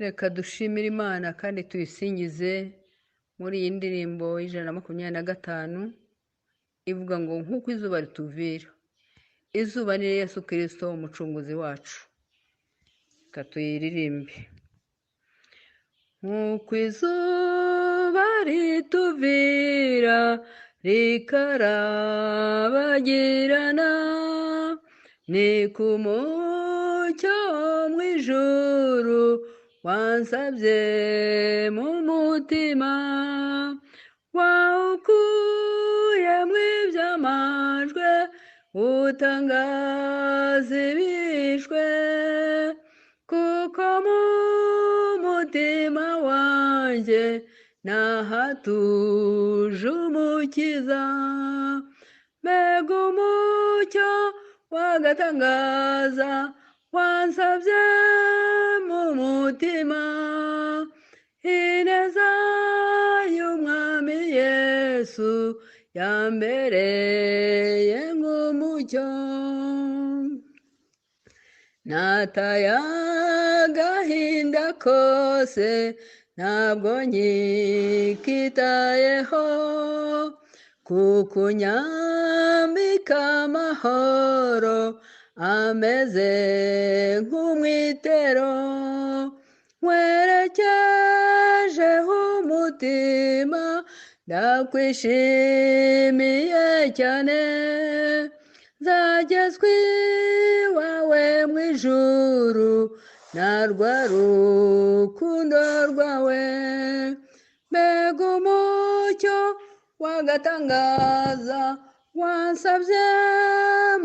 reka dushimire Imana kandi tuyisingize muri iyi ndirimbo y'125 ivuga ngo nk'uko izuba rituvira. Izuba ni Yesu Kristo umucunguzi wacu. Reka tuyiririmbe. Nk'uko izuba rituvira rikarabagirana, ni ku mucyo wo mu ijuru wansabye mu mutima, wawukuye mu iby'amajwi utangaza ibishwe, kuko mu mutima wanjye nahatuje umukiza. Mbega umucyo w'agatangaza wansabye mu mutima, ineza y'umwami Yesu yambereye nk'umucyo. Nataye agahinda kose ntabwo nkikitayeho, kuko unyambika amahoro ameze nk'umwitero, nkwerekejeho umutima ndakwishimiye cyane. Nzagezwa iwawe mu ijuru na rwa rukundo rwawe. Mbega umucyo w'agatangaza wansabye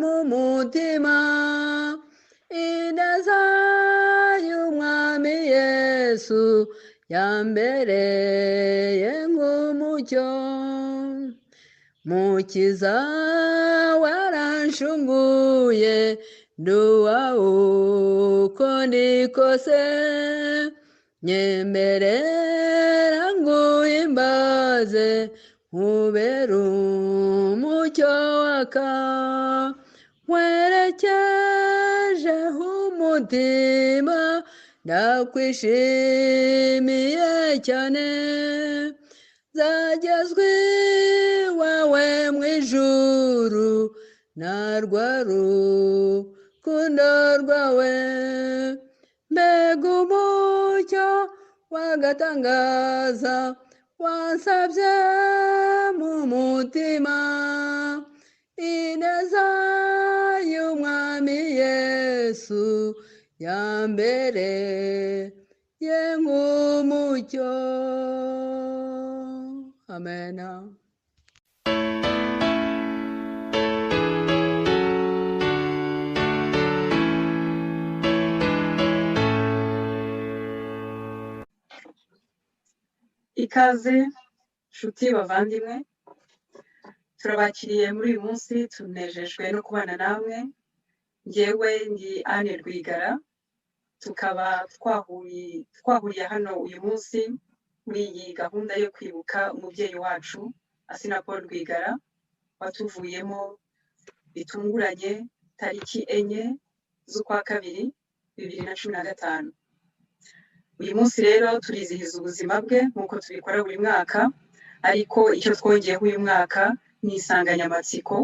mu mutima, ineza y'umwami Yesu yambereye nk'umucyo. Mukiza waranshunguye nduwawe uko ndi kose, nyemerera nguhimbaze nkubere umucyo waka, nkwerekejeho umutima ndakwishimiye cyane. Nzagezwa iwawe mu ijuru na rwa rukundo rwawe. Mbega umucyo w'agatangaza wansabye mu mutima, ineza y'umwami Yesu yambereye nk'umucyo. Amen. Ikaze nshuti bavandimwe, turabakiriye muri uyu munsi, tunejejwe no kubana namwe. Njyewe ndi Anne Rwigara, tukaba twahuriye hano uyu munsi muri iyi gahunda yo kwibuka umubyeyi wacu Assinapol Paul Rwigara watuvuyemo bitunguranye tariki 4 z'ukwa kabiri 2015. Uyu munsi rero turizihiza ubuzima bwe nk'uko tubikora buri mwaka, ariko icyo twongeyeho uyu mwaka ni insanganyamatsiko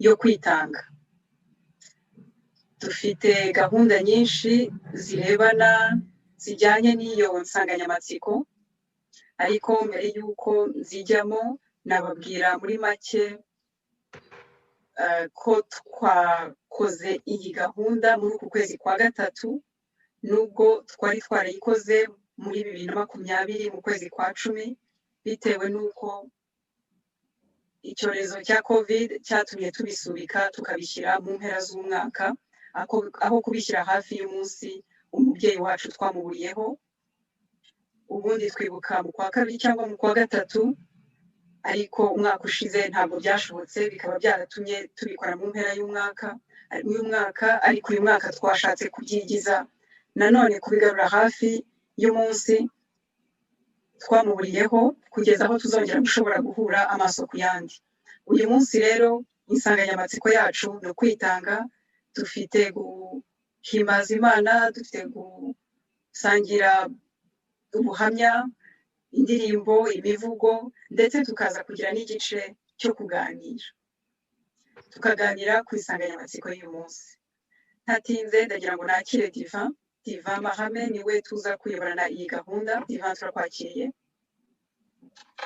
yo kwitanga. Dufite gahunda nyinshi zijyanye n'iyo nsanganyamatsiko, ariko mbere y'uko nzijyamo nababwira muri make ko twakoze iyi gahunda muri uku kwezi kwa gatatu, nubwo twari twarayikoze muri 2020 mu kwezi kwa 10, bitewe n'uko icyorezo cya COVID cyatumye tubisubika tukabishyira mu mpera z'umwaka, aho kubishyira hafi y'umunsi umubyeyi wacu twamuburiyeho. Ubundi twibuka mu kwa kabiri cyangwa mu kwa gatatu, ariko umwaka ushize ntabwo byashobotse, bikaba byaratumye tubikora mu mpera y'umwaka. Ariko uyu mwaka twashatse kubyigiza nanone, kubigarura hafi y'umunsi twamuburiyeho, kugeza aho tuzongera gushobora guhura amaso ku yandi. Uyu munsi rero insanganyamatsiko yacu no kwitanga, dufite guhimbaza Imana, dufite sangira ubuhamya, indirimbo, imivugo, ndetse tukaza kugira n'igice cyo kuganira. Tukaganira ku insanganyamatsiko y'uyu munsi. Ntatinze ndagira ngo nakire Divan Mahame niwe tuza kuyoborana iyi gahunda. Divan, turakwakiriye.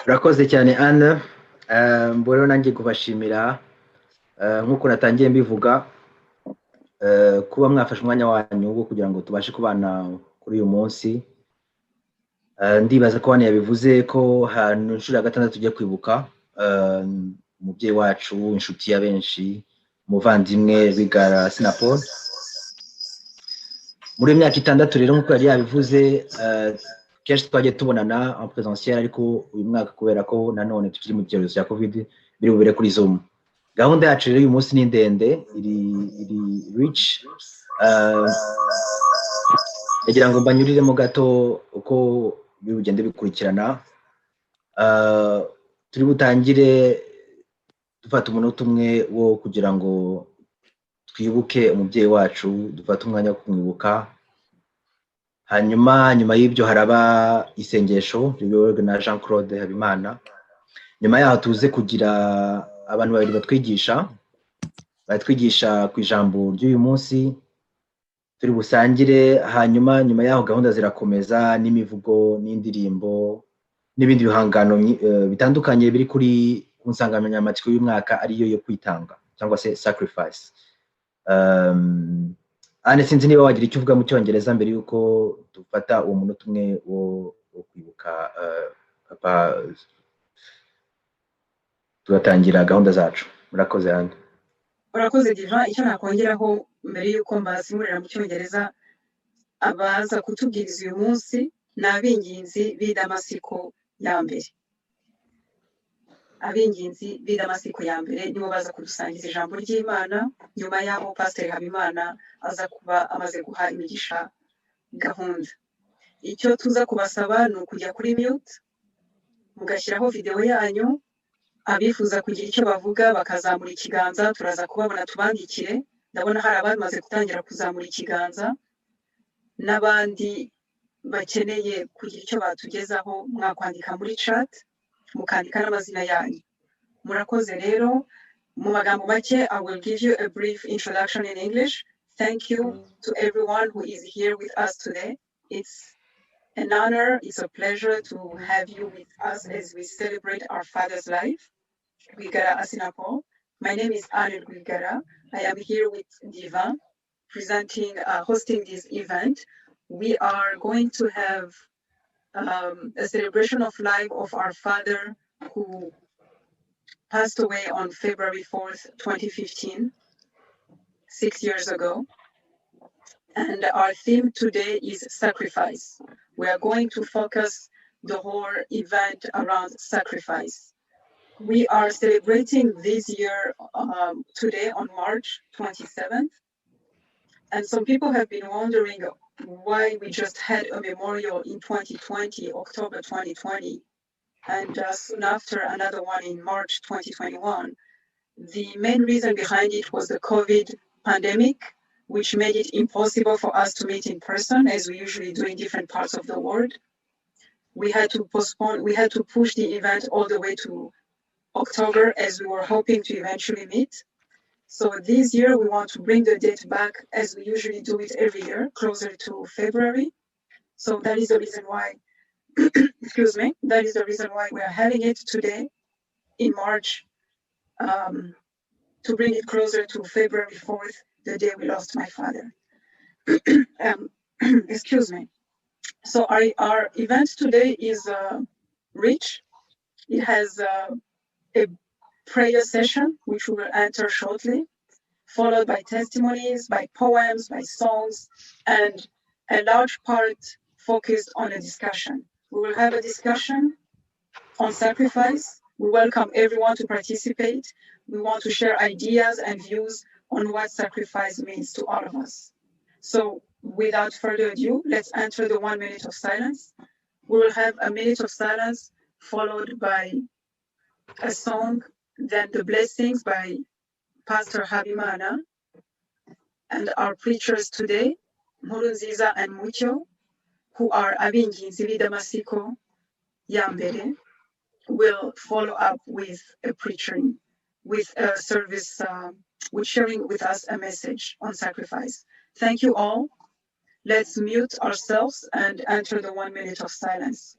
Urakoze cyane Anne. Mbona nanjye kubashimira nk'uko natangiye mbivuga kuba mwafashe umwanya wanyu wo kugira ngo tubashe kubana kuri uyu munsi. Ndibaza ko hano yabivuze ko hano inshuro ya gatandatu tugiye kwibuka umubyeyi wacu, inshuti ya benshi, umuvandimwe Rwigara Assinapol. Muri myaka 6 rero nk'uko yari yabivuze, kenshi twagiye tubonana en présentiel, ariko uyu mwaka kubera ko nanone tukiri mu cyorezo cya Covid biri bubere kuri Zoom. Gahunda yacu rero uyu munsi ni ndende, iri rich. Ndagira ngo mbanyuriremo gato uko bigende bikurikirana. Turi butangire dufata umunota umwe wo kugira ngo twibuke umubyeyi wacu, dufata umwanya wo kumwibuka. Nyuma y'ibyo haraba isengesho riyoborwa na Jean Claude Habimana. Nyuma yaho tuze kugira abantu babiri batwigisha ku ijambo ry'uyu munsi turi busangire. Nyuma yaho gahunda zirakomeza n'imivugo n'indirimbo n'ibindi bihangano bitandukanye biri kuri insanganyamatsiko y'umwaka ariyo yo kwitanga cyangwa se sacrifice. Ane sinzi niba wagira icyo uvuga mu cyongereza mbere yuko dufata uwo munota umwe wo kwibuka papa tugatangira gahunda zacu. Murakoze Ane. Urakoze Divan. Icyo nakongeraho mbere yuko mbasimurira mu cyongereza, abaza kutubwiriza uyu munsi ni ab'inginzi b'i Damasiko ya mbere. Ab'inginzi b'i Damasiko ya mbere nibo baza kudusangiza ijambo ry'Imana. Nyuma yaho Pastor Habimana aza kuba amaze guha imigisha gahunda. Icyo tuza kubasaba ni ukujya kuri mute, mugashyiraho video yanyu. Abifuza kugira icyo bavuga bakazamura ikiganza, turaza kubabona tubandikire. Ndabona hari abamaze gutangira kuzamura ikiganza, n'abandi bakeneye kugira icyo batugezaho mwakwandika muri chat, mukandika n'amazina yanyu. Murakoze rero. Mu magambo make, I will give you a brief introduction in English. Thank you to everyone who is here with us today. It's an honor, it's a pleasure to have you with us as we celebrate our father's life, Rwigara Assinapol. My name is Anne Rwigara. I am here with Divan, hosting this event. We are going to have a celebration of life of our father who passed away on February 4th, 2015, 6 years ago. And our theme today is sacrifice. We are going to focus the whole event around sacrifice. We are celebrating this year today on March 27th. And some people have been wondering why we just had a memorial in 2020, October 2020, and soon after another one in March 2021. The main reason behind it was the COVID pandemic, which made it impossible for us to meet in person as we usually do in different parts of the world. We had to push the event all the way to October as we were hoping to eventually meet. So this year we want to bring the date back as we usually do it every year, closer to February. So that is the reason why, excuse me, that is the reason why we are having it today in March, to bring it closer to February 4th, the day we lost my father. Excuse me. So our event today is rich. It has a prayer session, which we will enter shortly, followed by testimonies, by poems, by songs, and a large part focused on a discussion. We will have a discussion on sacrifice. We welcome everyone to participate. We want to share ideas and views on what sacrifice means to all of us. So without further ado, let's enter the 1 minute of silence. We will have a minute of silence followed by a song, then the blessings by Pastor Habimana and our preachers today, Nkurunziza and Mucyo. who are abinginzi b'i Damasiko ya mbere, will follow up with a preaching, with a service, with sharing with us a message on sacrifice. Thank you all. Let's mute ourselves and enter the 1 minute of silence.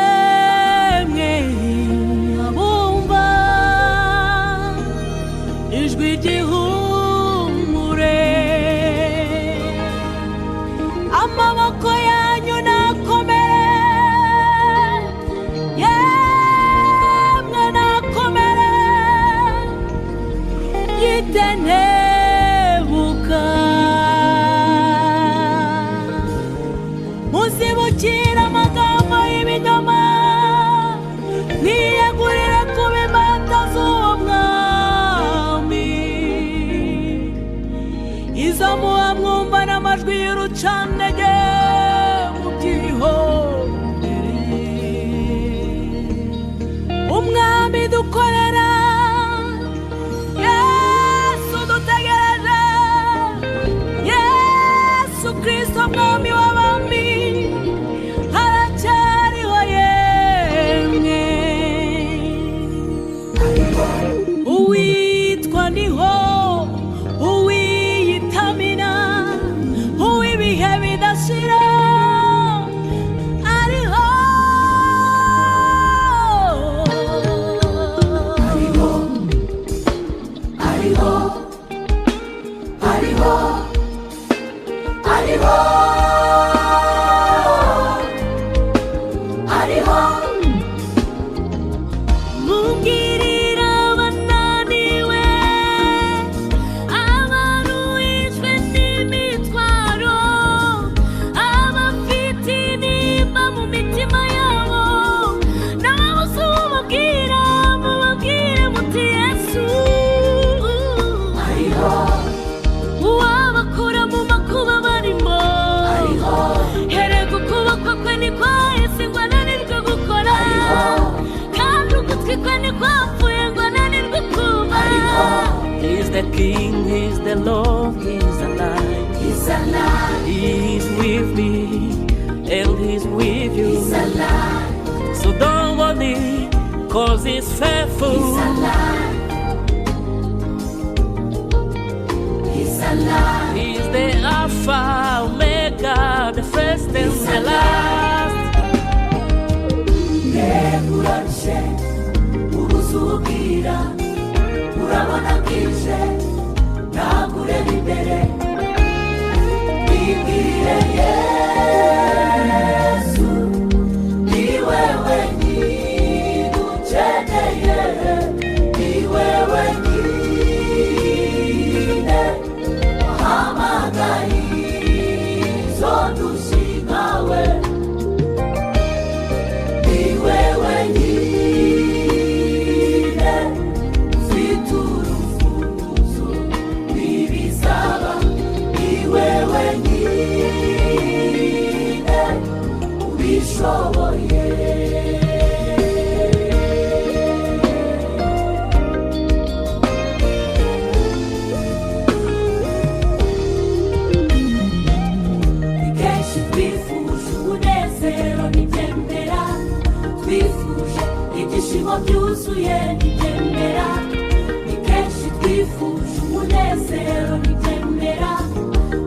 Yemwe abumva ijwi ry'ihumure, amaboko yanyu nakomere, yemwe nakomere, yitenebuka, muzibukira amagambo y'ibinyoma, mwiyegurire kuba imbata z'uwo mwami, izo muba mwumva n'amajwi y'urucantege mubyihorere. Umwami dukorera, Yesu dutegereje, Yesu Kristo mwami w'abami, haracyariho yemwe. Uwitwa ndiho, uwiyitamina, uw'ibihe bidashira, ariho. Mungirira abananiwe, abaruhijwe n'imitwaro, abafite intimba mu mitima yabo, nababuze ubabwira, mubabwire muti Yesu ariho. Uwabakura mu makuba barimo, herega ukuboko kwe ntikwahise ngo ananirwe gukora, kandi ugutwi kwe ntikwapfuye ngo ananirwe kumva. He's the King, He's the Lord, He's alive. He's alive, He's with me, and He's with you. He's alive, So don't worry, 'cause He's faithful. He's alive, He's alive, He's the Alpha, Omega, the first and the last. urarushe ubuzubwira, urabona bwije, ntabwo ureba imbere, wibwire Yesu, ni wewe nyine ukeneye, ni wewe nyine wahamagaye izo ndushyi nkawe, ni wewe nyine ufite urufunguzo kwizera ntibyemera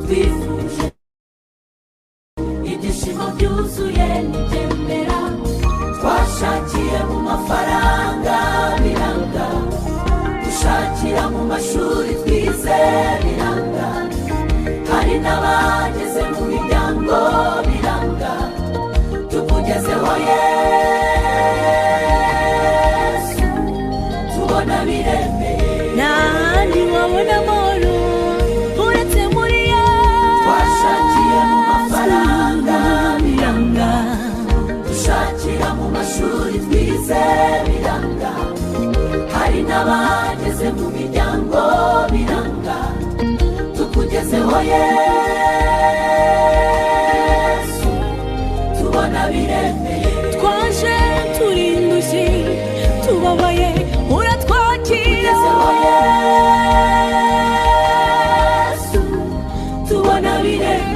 twifuje ibyishimo byuzuye ntibyemera twashakiye mu mafaranga biranga dushakira mu mashuri twize biranga hari n'abageze mu miryango biranga tukugezeho Yesu tubona biremeye n'ahandi wabona amahoro uretse muri Yesu twashakiye mu mafaranga biranga dushakira mu mashuri twize biranga hari n'abageze mu miryango biranga tukugezeho Yesu tubona biremeye twaje turindushye tubabaye uratwakira Yesu tubona biremeye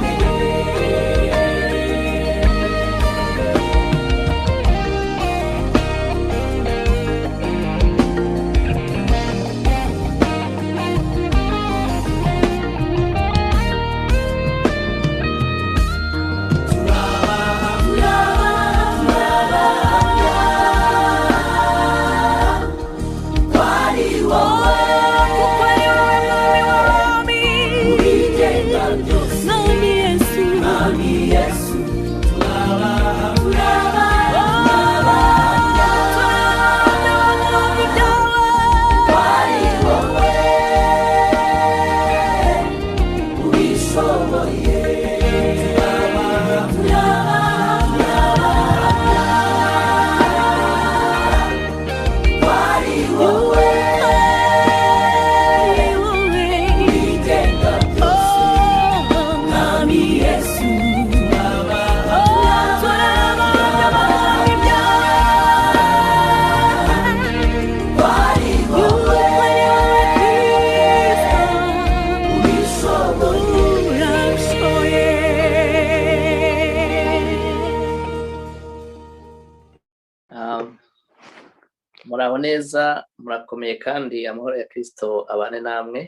muraho neza murakomeye kandi amahoro ya Kristo abane namwe.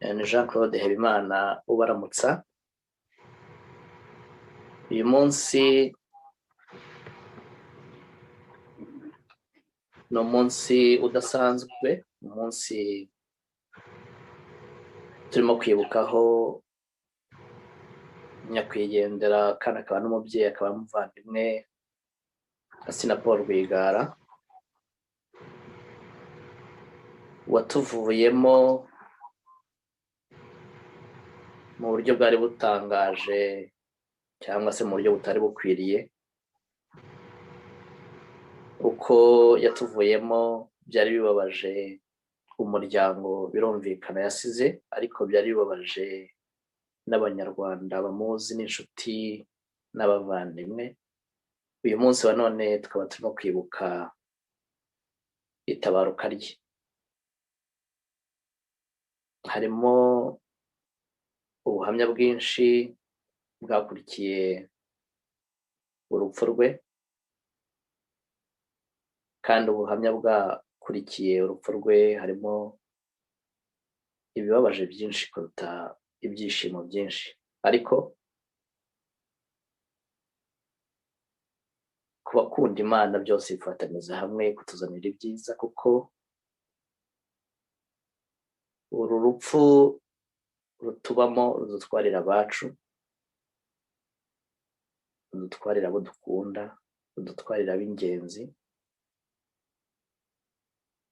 Ni Jean Claude Habimana ubaramutsa. Uyu munsi ni umunsi udasanzwe, umunsi turimo kwibukaho nyakwigendera kandi akaba n'umubyeyi akaba n'umuvandimwe Asina Paul Rwigara watuvuyemo mu buryo bwari butangaje cyangwa se mu buryo butari bukwiriye. Uko yatuvuyemo byari bibabaje umuryango birumvikana yasize, ariko byari bibabaje n'abanyarwanda bamuzi n'inshuti n'abavandimwe. Uyu munsi wa none tukaba turimo kwibuka itabaruka rye. Harimo ubuhamya bwinshi bwakurikiye urupfu rwe, kandi ubuhamya bwakurikiye urupfu rwe harimo ibibabaje byinshi kuruta ibyishimo byinshi, ariko ku bakunda Imana byose bifatanyiriza hamwe kutuzanira ibyiza, kuko uru rupfu rutubamo rudutwarira abacu, rudutwarira abo dukunda, rudutwarira ab'ingenzi.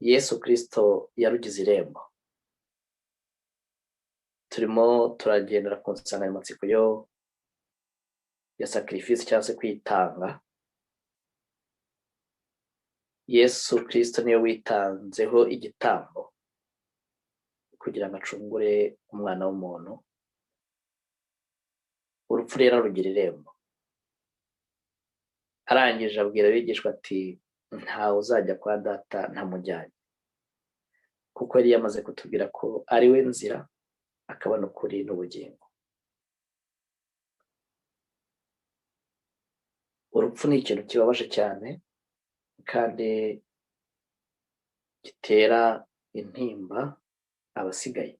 Yesu Kristo yarugize irembo. Turimo turagendera ku nsanganyamatsiko ya sacrifice cyangwa se kwitanga. Yesu Kristo niwe witanzeho igitambo kugira ngo acungure umwana w'umuntu. Urupfu rero rugira irembo. Arangije abwira abigishwa ati ntawe uzajya kwa data ntamujyanye, kuko yari yamaze kutubwira ko ari we nzira, akaba n'ukuri n'ubugingo. Urupfu ni ikintu kibabaje cyane kandi gitera intimba abasigaye.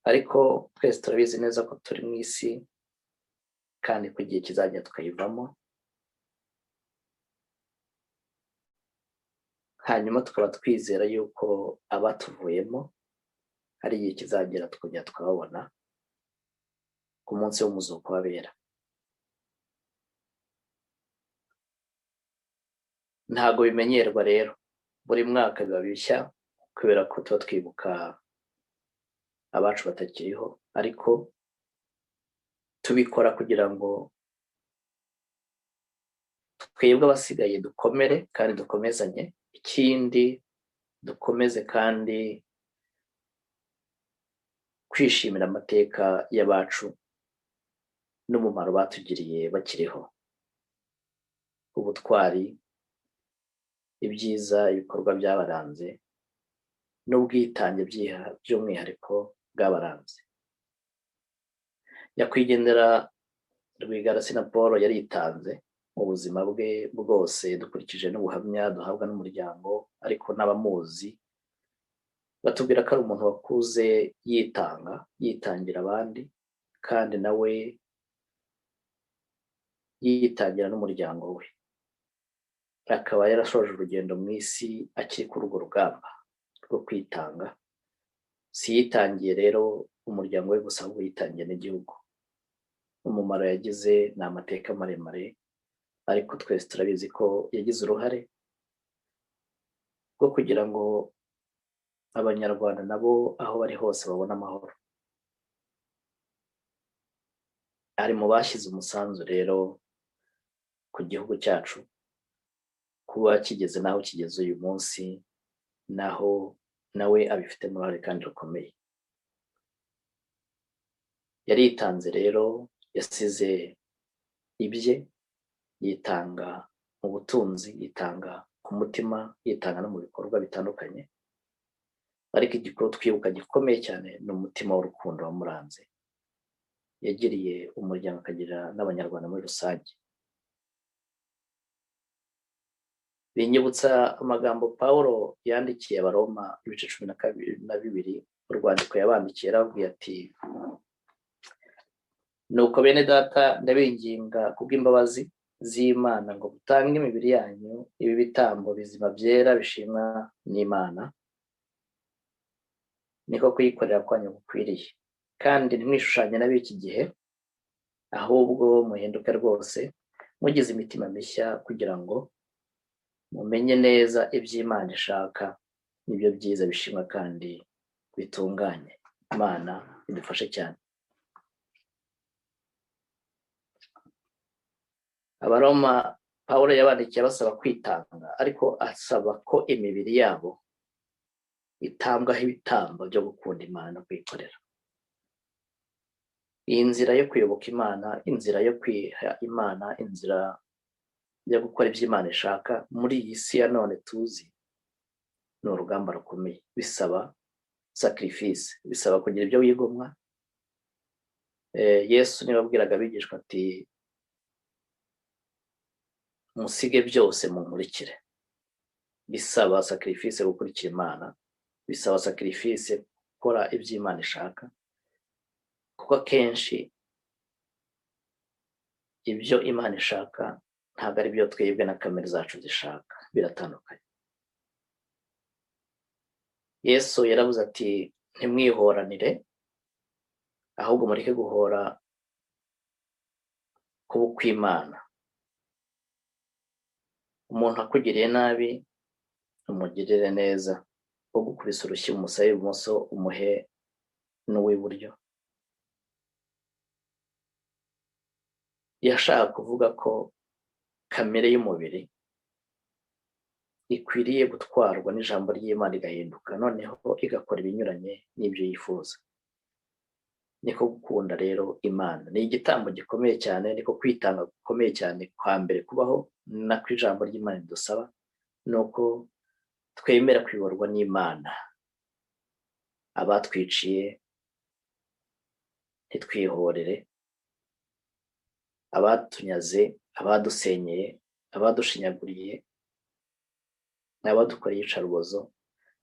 ariko twese turabizi neza ko turi mu isi kandi ku gihe kizajya tukayivamo, hanyuma tukaba twizera yuko abatuvuyemo hari igihe kizagera tukongera tukababona ku munsi w'umuzuko w'abera. Ntabwo bimenyerwa rero, buri mwaka biba bishya kubera ko tuba twibuka abacu batakiriho, ariko tubikora kugira ngo twebwe abasigaye dukomere kandi dukomezanye, ikindi dukomeze kandi kwishimira amateka y'abacu n'umumaro batugiriye bakiriho, ubutwari, ibyiza, ibikorwa byabaranze n'ubwitange by'umwihariko bwabaranze. Nyakwigendera Rwigara Paul yaritanze mu buzima bwe bwose, dukurikije n'ubuhamya duhabwa n'umuryango, ariko n'abamuzi batubwira ko ari umuntu wakuze yitangira abandi, kandi nawe yitangira n'umuryango we. Akaba yarashoje urugendo mu isi akiri kuri urwo rugamba rwo kwitanga. Si yitangiye rero umuryango we gusa, ahubwo yitangiye n'igihugu. Umumaro yagize ni amateka maremare, ariko twese turabizi ko yagize uruhare rwo kugira ngo abanyarwanda nabo aho bari hose babone amahoro. Ari mu bashyize umusanzu rero ku gihugu cyacu kuba kigeze naho kigeze uyu munsi, naho nawe abifitemo uruhare kandi rukomeye. Yaritanze rero, yasize ibye, yitanga mu butunzi, yitanga ku mutima, yitanga no mu bikorwa bitandukanye, ariko igikuru twibuka gikomeye cyane ni umutima w'urukundo wamuranze, yagiriye umuryango akagirira n'abanyarwanda muri rusange. Binyibutsa amagambo Pawulo yandikiye Abaroma ibice 12 urwandiko yabandikiye, yarababwiye ati: nuko bene data ndabinginga kubw'imbabazi z'Imana ngo mutange imibiri yanyu ibi bitambo bizima byera bishimwa n'Imana, niko kuyikorera kwanyu gukwiriye. Kandi ntimwishushanye n'ab'iki gihe, ahubwo muhinduke rwose mugize imitima mishya, kugira ngo mumenye neza iby'Imana ishaka, nibyo byiza bishimwa kandi bitunganye. Imana idufashe cyane. Abaroma Pawulo yabandikiye abasaba kwitanga, ariko asaba ko imibiri yabo itambwaho ibitambo byo gukunda Imana no kwikorera. Iyi nzira yo kuyoboka Imana, inzira yo kwiha Imana, inzira yo gukora ibyo Imana ishaka muri iyi si ya none tuzi, ni urugamba rukomeye. Bisaba sacrifice, bisaba kugira ibyo wigomwa. Yesu niwe wabwiraga abigishwa ati: musige byose munkurikire. Bisaba sacrifice gukurikira Imana, bisaba sacrifice gukora ibyo Imana ishaka, kuko akenshi ibyo Imana ishaka ntabwo ari byo twebwe na kamere zacu zishaka, biratandukanye. Yesu yaravuze ati: ntimwihoranire, ahubwo mureke guhora kw'Imana. Umuntu akugiriye nabi umugirire neza, ugukubise urushyi umusabe ibumoso umuhe n'uw'iburyo. Yashaka kuvuga ko kamere y'umubiri ikwiriye gutwarwa n'ijambo ry'Imana igahinduka, noneho igakora ibinyuranye n'ibyo yifuza. Niko gukunda rero Imana, ni igitambo gikomeye cyane, niko kwitanga gukomeye cyane kwa mbere kubaho, nako ijambo ry'Imana ridusaba, nuko twemera kuyoborwa n'Imana. Abatwiciye ntitwihorere, abatunyaze, abadusenyeye, abadushinyaguriye, n'abadukoreye iyicarubozo,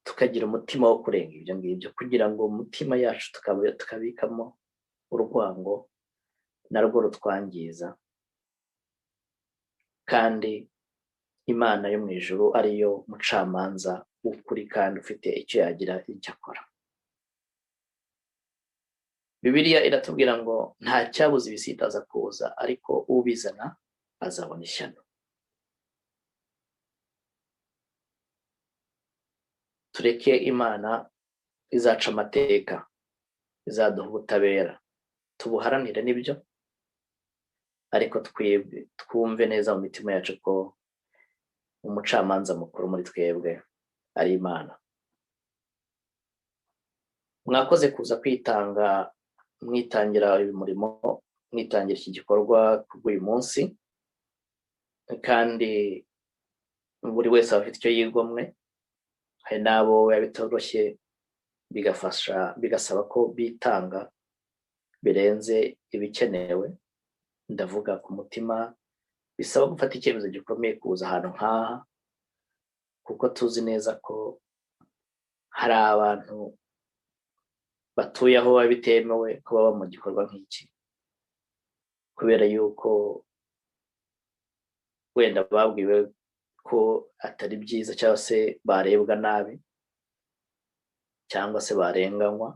tukagira umutima wo kurenga ibyo ngibyo kugira ngo umutima yacu tukabikamo urwango narwo rutwangiza, kandi Imana yo mu ijuru ariyo mucamanza w'ukuri kandi ufite icyo yagira icyo akora. Bibiliya iratubwira ngo nta cyabuze ibisitaza kuza, ariko ubizana azabona ishyano. Tureke Imana izaca amateka, izaduha ubutabera, tubuharanire nibyo, ariko twumve neza mu mitima yacu ko umucamanza mukuru muri twebwe ari Imana. Mwakoze kuza kwitanga, mwitangira uyu murimo, mwitangira iki gikorwa k'uyu munsi, kandi buri wese afite icyo yigomwe. Hari n'abo bitoroshye bigasaba ko bitanga birenze ibikenewe. Ndavuga ku mutima, bisaba gufata icyemezo gikomeye kuza ahantu nk'aha, kuko tuzi neza ko hari abantu batuye aho bitemewe ko baba mu gikorwa nk'iki, kubera yuko wenda babwiwe ko atari byiza, cyangwa se barebwa nabi, cyangwa se barenganywa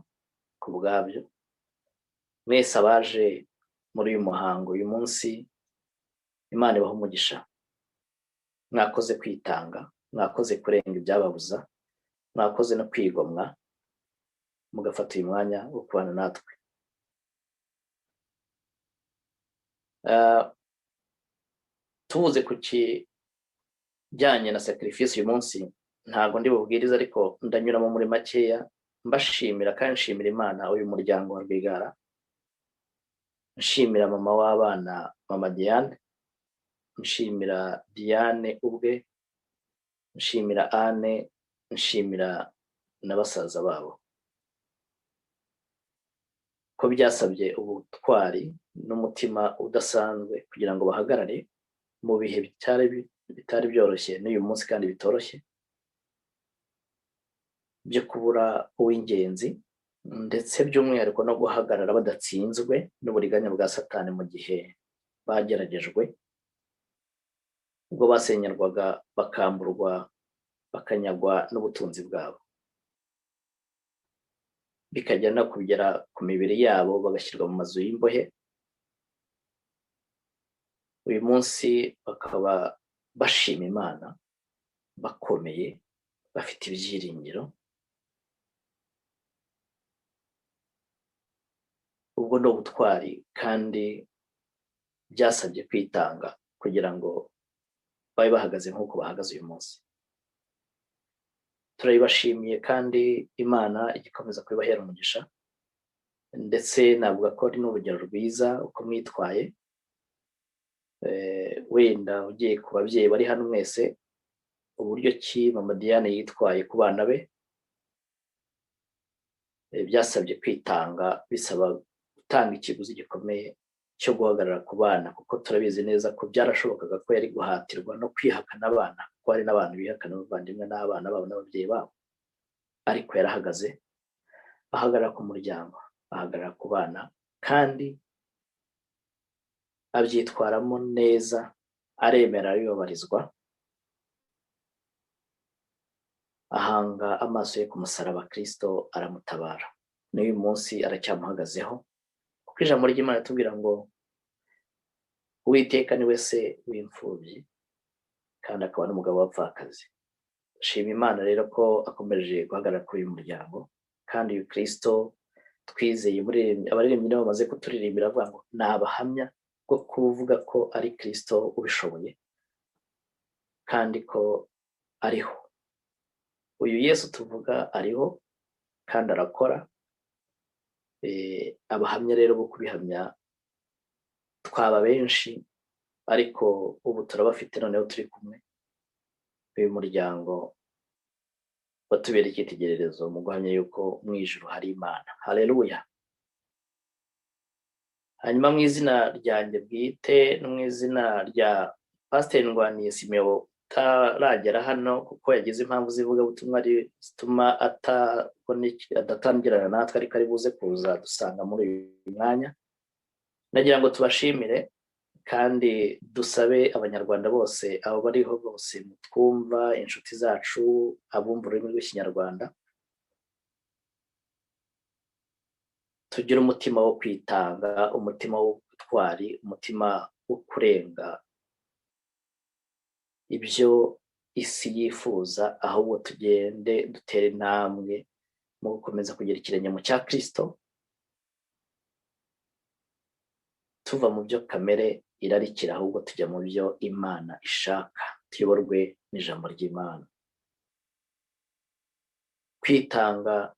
ku bwabyo. Mwese abaje muri uyu muhango uyu munsi, Imana ibaha umugisha. Mwakoze kwitanga, mwakoze kurenga ibyababuza, mwakoze no kwigomwa mugafata uyu mwanya wo kubana natwe. Tuvuze ku kijyanye na sacrifice uyu munsi, ntabwo ndi bubwiriza, ariko ndanyuramo muri makeya mbashimira kandi nshimira Imana uyu muryango wa Rwigara, nshimira mama w'abana, mama Diane, nshimira Diane ubwe, nshimira Anne, nshimira na basaza babo, ko byasabye ubutwari n'umutima udasanzwe kugira ngo bahagarare mu bihe bitari byoroshye n'uyu munsi kandi bitoroshye byo kubura uw'ingenzi, ndetse by'umwihariko no guhagarara badatsinzwe n'uburiganya bwa Satani mu gihe bageragejwe, ubwo basenyerwaga, bakamburwa, bakanyagwa n'ubutunzi bwabo, bikajya no kugera ku mibiri yabo, bagashyirwa mu mazu y'imbohe. Uyu munsi bakaba bashima Imana, bakomeye, bafite ibyiringiro. Ubwo ni ubutwari, kandi byasabye kwitanga kugira ngo babe bahagaze nk'uko bahagaze uyu munsi. Turabibashimiye, kandi Imana igikomeza kubibahera umugisha, ndetse navuga ko ari n'urugero rwiza uko mwitwaye. Wenda ugiye ku babyeyi bari hano mwese, uburyo ki mama Diane yitwaye ku bana be, byasabye kwitanga, bisaba gutanga ikiguzi gikomeye cyo guhagarara ku bana, kuko turabizi neza ko byarashobokaga ko yari guhatirwa no kwihakana abana, kuko hari n'abantu bihakana abavandimwe n'abana babo n'ababyeyi babo, ariko yarahagaze, ahagarara ku muryango, ahagarara ku bana, kandi abyitwaramo neza, aremera, aribabarizwa, ahanga amaso ye ku musaraba, Kristo aramutabara. N'uyu munsi aracyamuhagazeho, kuko ijambo ry'Imana tubwira ngo Uwiteka ni we se w'imfubyi, kandi akaba n'umugabo w'abapfakazi. Shima Imana rero ko akomeje guhagarara kuri uyu muryango, kandi uyu Kristo twizeye, abaririmbyi nabo bamaze kuturirimbira avuga ngo ni abahamya bwo kuvuga ko ari Kristo ubishoboye, kandi ko ariho. Uyu Yesu tuvuga ariho kandi arakora. Abahamya rero bo kubihamya twaba benshi, ariko ubu turabafite, noneho turi kumwe. Uyu muryango watubera icyitegererezo mu guhamya yuko mu ijuru hari Imana. Haleluya. Hanyuma mu izina ryanjye bwite no mu izina rya Pasiteri Ndwaniye Simeon ataragera hano kuko yagize impamvu z'ivugabutumwa zituma adatangirana natwe, ariko ari buze kuza dusanga muri uyu mwanya. Nagira ngo tubashimire kandi dusabe abanyarwanda bose aho bariho bose mutwumva, inshuti zacu, abumva ururimi rw'ikinyarwanda, tugire umutima wo kwitanga, umutima w'ubutwari, umutima wo kurenga ibyo isi yifuza, ahubwo tugende dutere intambwe mu gukomeza kugira ikirenge mu cya Kristo, tuva mu byo kamere irarikira, ahubwo tujya mu byo Imana ishaka, tuyoborwe n'ijambo ry'Imana. Kwitanga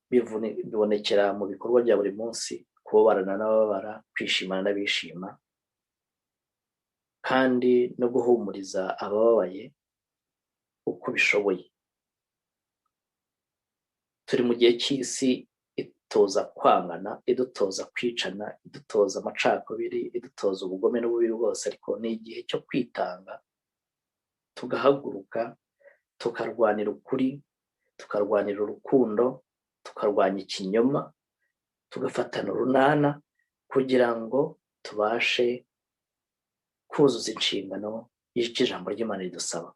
bibonekera mu bikorwa bya buri munsi, kubabarana n'ababara, kwishimana n'abishima, kandi no guhumuriza abababaye uko bishoboye. Turi mu gihe cy'isi idutoza kwangana, idutoza kwicana, idutoza amacakubiri, idutoza ubugome n'ububi bwose, ariko ni igihe cyo kwitanga, tugahaguruka, tukarwanira ukuri, tukarwanira urukundo, tukarwanya ikinyoma, tugafatana urunana kugira ngo tubashe kuzuza inshingano y'ijambo ry'Imana ridusaba.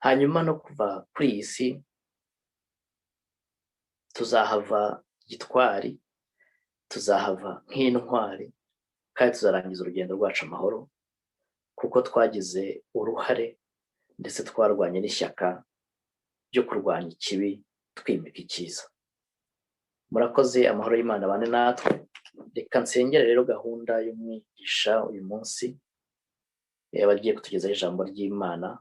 Hanyuma no kuva kuri iyi si tuzahava gitwari, tuzahava nk'intwari, kandi tuzarangiza urugendo rwacu amahoro, kuko twagize uruhare ndetse twarwanye n'ishyaka ryo kurwanya ikibi, twimika icyiza. Murakoze, amahoro y'Imana abane natwe. Reka nsengere rero gahunda y'umwigisha uyu munsi, abagiye kutugezaho ijambo ry'Imana.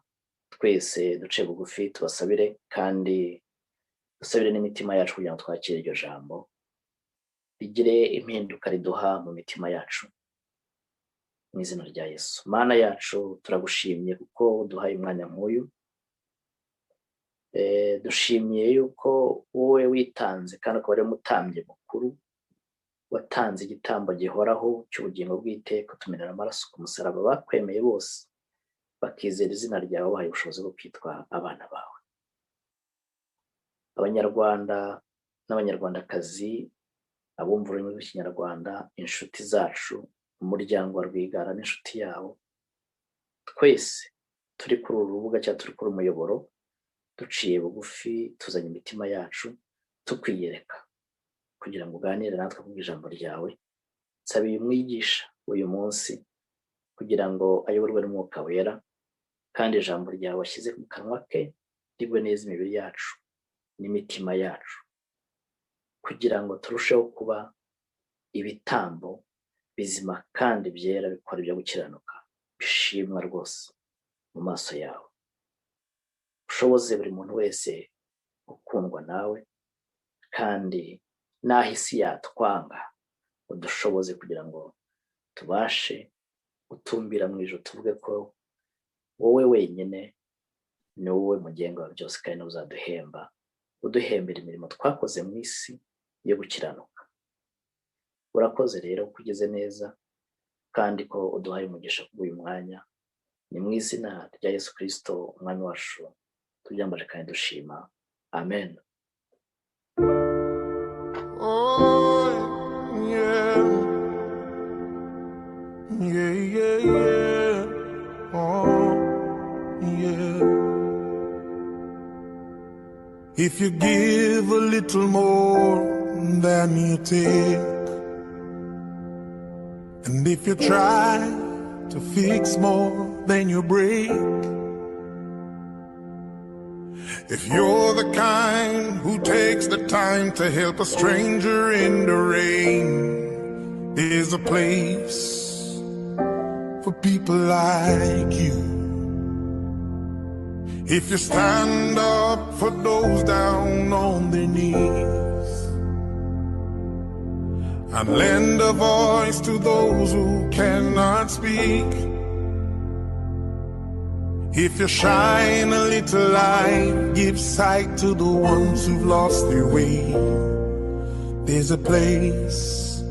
Twese duce bugufi tubasabire, kandi dusabire n'imitima yacu kugira ngo twakire iryo jambo, rigire impinduka riduha mu mitima yacu, mu izina rya Yesu. Mana yacu, turagushimye kuko uduhaye umwanya nk'uyu. Dushimiye yuko wowe witanze kandi ukaba ari umutambyi mukuru, watanze igitambo gihoraho cy'ubugingo bw'iteka, utumenera amaraso ku musaraba. Bakwemeye bose bakizera izina ryawe, wahaye ubushobozi bwo kwitwa abana bawe. Abanyarwanda n'abanyarwandakazi, abumva ururimi rw'ikinyarwanda, inshuti zacu, umuryango wa Rwigara n'inshuti yawo, twese turi kuri uru rubuga cyangwa turi kuri umuyoboro, duciye bugufi, tuzanye imitima yacu, tukwiyereka kugira ngo uganire natwe kubw'ijambo ryawe. Nsabiye umwigisha uyu munsi kugira ngo ayoborwe n'Umwuka Wera, kandi ijambo ryawe washyize mu kanwa ke rigwe neza imibiri yacu n'imitima yacu, kugira ngo turusheho kuba ibitambo bizima kandi byera, bikora ibyo gukiranuka, bishimwa rwose mu maso yawe. Ushoboze buri muntu wese ukundwa nawe, kandi n'aho isi yatwanga, udushoboze kugira ngo tubashe gutumbira mu ijuru, tuvuge ko wowe wenyine ni wowe mugenga wa byose, kandi niwe uzaduhemba, uduhembera imirimo twakoze mu isi yo gukiranuka. Urakoze rero ko ugeze neza, kandi ko uduhaye umugisha kuri uyu mwanya. Ni mu izina rya Yesu Kristo umwami wacu tubyambaje kandi dushima, amen. Oh, yeah. Yeah, yeah, yeah. Oh, yeah. If you give a little more than you take, and if you try to fix more than you break, if you're the kind who takes the time to help a stranger in the rain, there's a place for people like you. If you stand up for those down on their knees, and lend a voice to those who cannot speak, if you shine a little light, give sight to the ones who've lost their way, there's a place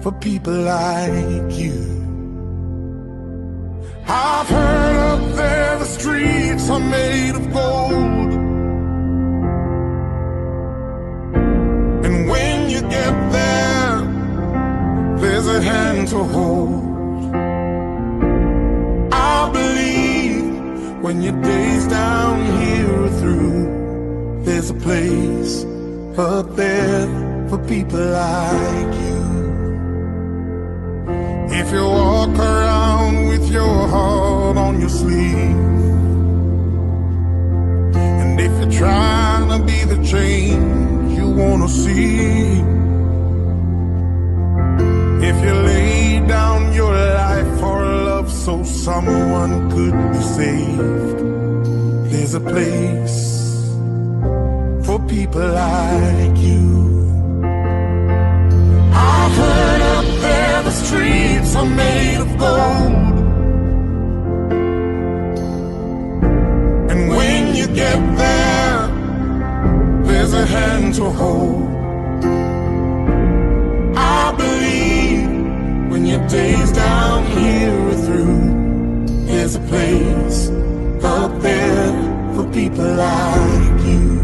for people like you. I've heard up there the streets are made of gold, and when you get there, there's a hand to hold. I believe when your days down here are through, there's a place up there for people like you. If you walk around with your heart on your sleeve, and if you're trying to be the change you wanna see, if you lay down your life for love so someone could be saved, there's a place for people like you. I've heard up there the streets are made of gold, and when you get there, there's a hand to hold. I believe when your days down here are through, there's a place up there for people like you.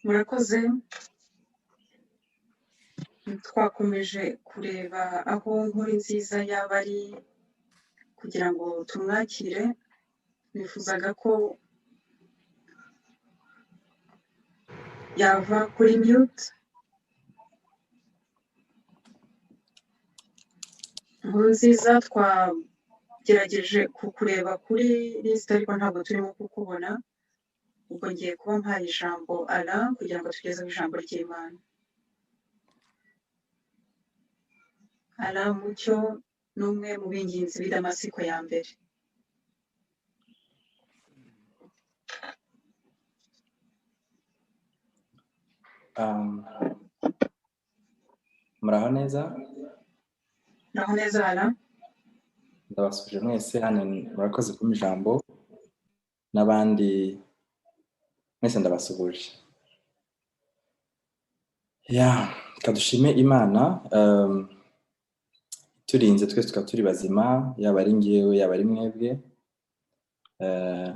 murakoze. Twakomeje kureba aho Nkuru Nziza yaba ari kugira ngo tumwakire. Nifuzaga ko yava kuri mute. Nkuru Nziza twagerageje kukureba kuri list ariko ntabwo turimo kukubona. Ubwo ngiye kuba mpaye ijambo Alain kugira ngo tugezeho ijambo ry'Imana. Alain Mucyo ni umwe mu b'ingenzi b'i Damasiko ya mbere. Muraho neza? Muraho neza Alain. Ndabasuje mwese hano, murakoze kumpa ijambo, n'abandi mwese ndabasuhuje. Kadushime Imana turinze twese tukaba turi bazima, yaba ari ngewe yaba ari mwebwe.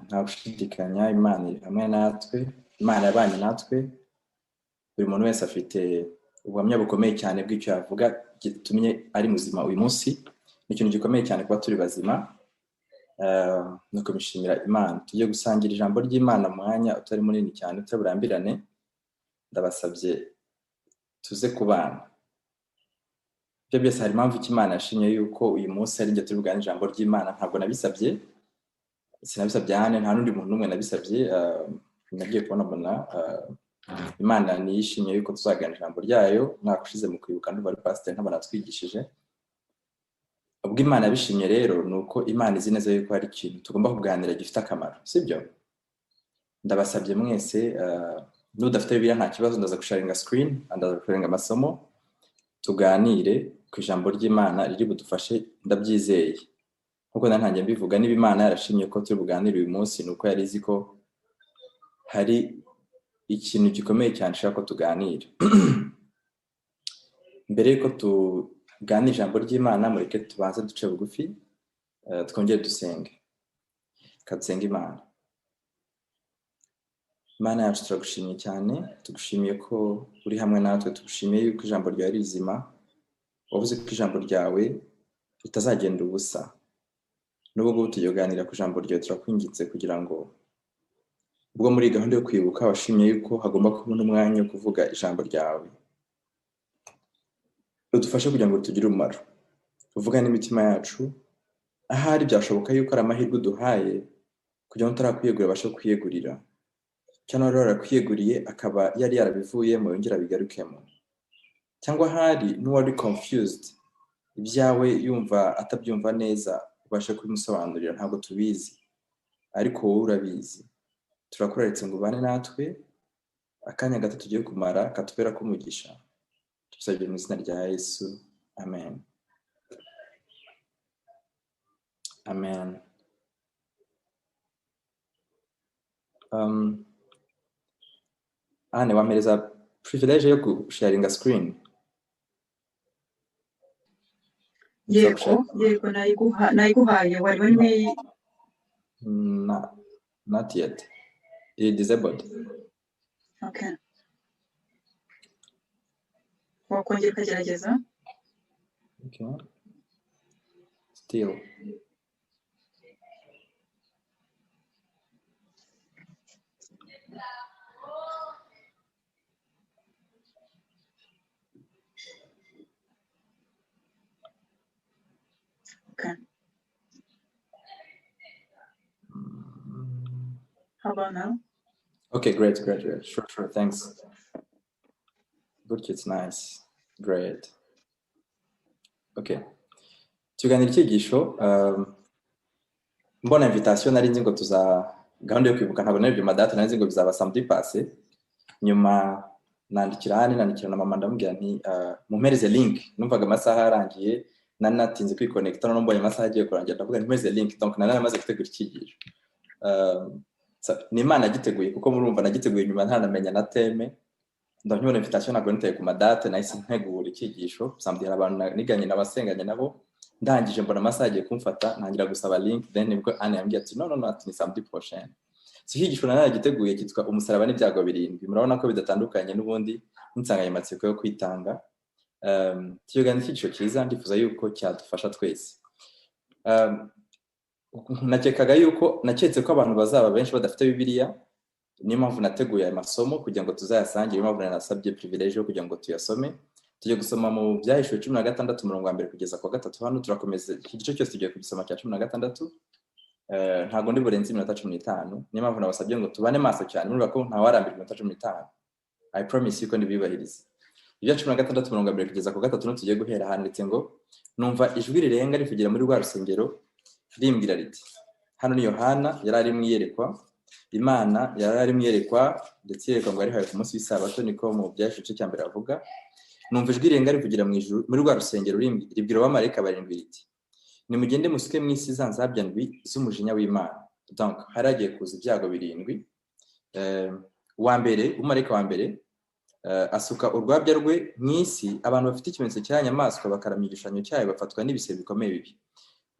Nta gushidikanya Imana iri hamwe natwe, Imana yabanye natwe. Buri muntu wese afite ubuhamya bukomeye cyane bw'icyo yavuga gitumye ari muzima uyu munsi. Ni ikintu gikomeye cyane kuba turi bazima, no kumishimira Imana. Tugiye gusangira ijambo ry'Imana mu mwanya utari munini cyane, utaburambirane. Ndabasabye tuze kubana. Ibyo byose hari impamvu Imana yashimye yuko uyu munsi ari njye turi bugane ijambo ry'Imana. Ntabwo nabisabye, sinabisabye hane, nta n'undi muntu umwe nabisabye. Nagiye kubona Imana niyishimye yuko tuzagana ijambo ryayo. Nakushize mu kwibuka ndumva ari pastor ntabona twigishije. Ubwo Imana yabishimye rero nuko Imana izi neza yuko hari ikintu tugomba kuganira gifite akamaro, sibyo? Ndabasabye mwese n'udafite Bibiliya nta kibazo, ndaza gusharinga screen, ndaza gusharinga amasomo, tuganire ku ijambo ry'Imana riri budufashe. Ndabyizeye nkuko ntangiye mbivuga, niba Imana yarashimye ko turi buganire uyu munsi nuko yari izi ko hari ikintu gikomeye cyane nshaka ko tuganira. Mbere yuko tuganira ijambo ry'Imana, mureke tubanze duce bugufi, twongere dusenge. Kadusenge Imana. Imana yacu turagushimiye cyane, tugushimiye ko uri hamwe natwe, tugushimiye yuko ijambo ryawe ari rizima, wavuze ko ijambo ryawe ritazagenda ubusa. N'ubwo ngubu tugiye kuganira ku ijambo ryawe, turakwinginze kugira ngo ubwo muri gahunda yo kwibuka washimye yuko hagomba kuba n'umwanya wo kuvuga ijambo ryawe, udufashe kugira ngo tugire umumaro, uvuga n'imitima yacu. Ahari byashoboka yuko ari amahirwe uduhaye kugira ngo turakwiyegurira abashe kwiyegurira, cyangwa rero arakwiyeguriye akaba yari yarabivuyemo yongera bigarukemo, cyangwa hari n'uwari confused ibyawe yumva atabyumva neza ubashe kubimusobanurira. Ntabwo tubizi ariko wowe urabizi. Turakuraritse ngo ubane natwe akanya gato tugiye kumara, katubera ko umugisha. Tubisabye mu izina rya Yesu, amen. Amen. Ane wampereza privilege yo gusharinga screen. Yego nayiguhaye. Wari wari Not yet. It's disabled. Okay. Wakongera ukagerageza? Okay. Still. Okay. How about now? Okay, great. Sure. Thanks. Good, it's nice. Great. Okay. Tuganira icyigisho, mbona invitation nari nzi ngo gahunda yo kwibuka, ntabwo nari madate, nari nzi ngo bizaba samedi passé. Nyuma nandikira na mama ndamubwira nti mumpereze link. Numvaga amasaha arangiye, nari natinze kwiconnecta, none mbonye amasaha agiye kurangira, ndavuga nti mpereze link. Donc nari namaze gutegura icyigisho. Ni Imana giteguye kuko murumva nagiteguye nyuma ntanamenya na teme. Ndabona invitation ntabwo niteye ku madate, nahise ntegura icyigisho, samedi abantu niganye n'abasenganye nabo. Ndangije mbona amasaha agiye kumfata, ntangira gusaba link, then nibwo Anne yambwiye ati no ati ni samedi prochaine. Icyigisho naragiteguye cyitwa umusaraba n'ibyago 7. Murabona ko bidatandukanye n'ubundi insanganyamatsiko yo kwitanga. Tuyoganira icyigisho cyiza, ndifuza yuko cyadufasha twese. Naketse ko abantu bazaba benshi badafite Bibiliya, niyo mpamvu nateguye amasomo kugira ngo tuzayasangire. Niyo mpamvu nasabye privilege yo kugira ngo tuyasome. Tugiye gusoma mu Byahishuwe 16 umurongo wa 1 kugeza ku 3. Hano turakomeza iki gice cyose tugiye kugisoma cya 16. Ntago ndi burenze iminota 15. Niyo mpamvu nabasabye ngo tubane maso cyane, murumva ko ntawarambira iminota 15. I promise yuko ndibibahiriza. Ibya 16 umurongo wa 1 kugeza ku 3 tugiye guhera handitse ngo numva ijwi rirenga rivugira muri rwa rusengero rimbwira riti, hano ni Yohana yari ari mwiyerekwa. Imana yari ari mwiyerekwa ndetse yerekwa ngo ari haye ku munsi w'isabato, niko mu Byahishuwe cya 1 avuga. Numva ijwi rirenga rivugira mu ijuru muri rwa rusengero ribwira abamarayika 7 riti, nimugende musuke mu isi za nzabya ndwi z'umujinya w'Imana. Donc haragiye kuza ibyago 7. Umarayika wa mbere asuka urwabya rwe mu isi, abantu bafite ikimenyetso cy'inyamaswa bakaramya igishushanyo cyayo bafatwa n'ibisebe bikomeye bibi.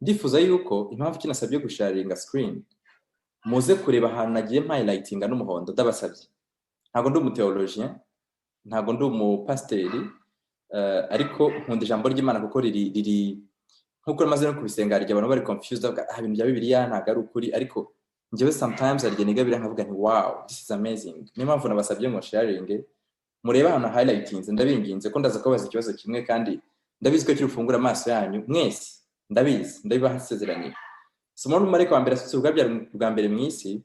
Ndifuza yuko impamvu kinasabye gusharinga screen, muze kureba ahantu nagiye highlightinga n'umuhondo. Ndabasabye, ntago ndi umutheologien, ntago ndi umupasteri, ariko nkunda ijambo ry'Imana kuko riri nkuko maze no kubisenga rya abantu bari confused ibintu bya Bibiliya ntago ari ukuri, ariko njyewe sometimes arige niga bira nkavuga nti wow, this is amazing. Niyo mpamvu nabasabye ngo sharinge, mureba ahantu highlightinze. Ndabinginze ko ndaza kubaza ikibazo kimwe, kandi ndabizi ko kirufungura amaso yanyu mwese. Ndabibaha isezerano. Somo n'umarayika wa mbere asutse urwabya bwa mbere mu isi,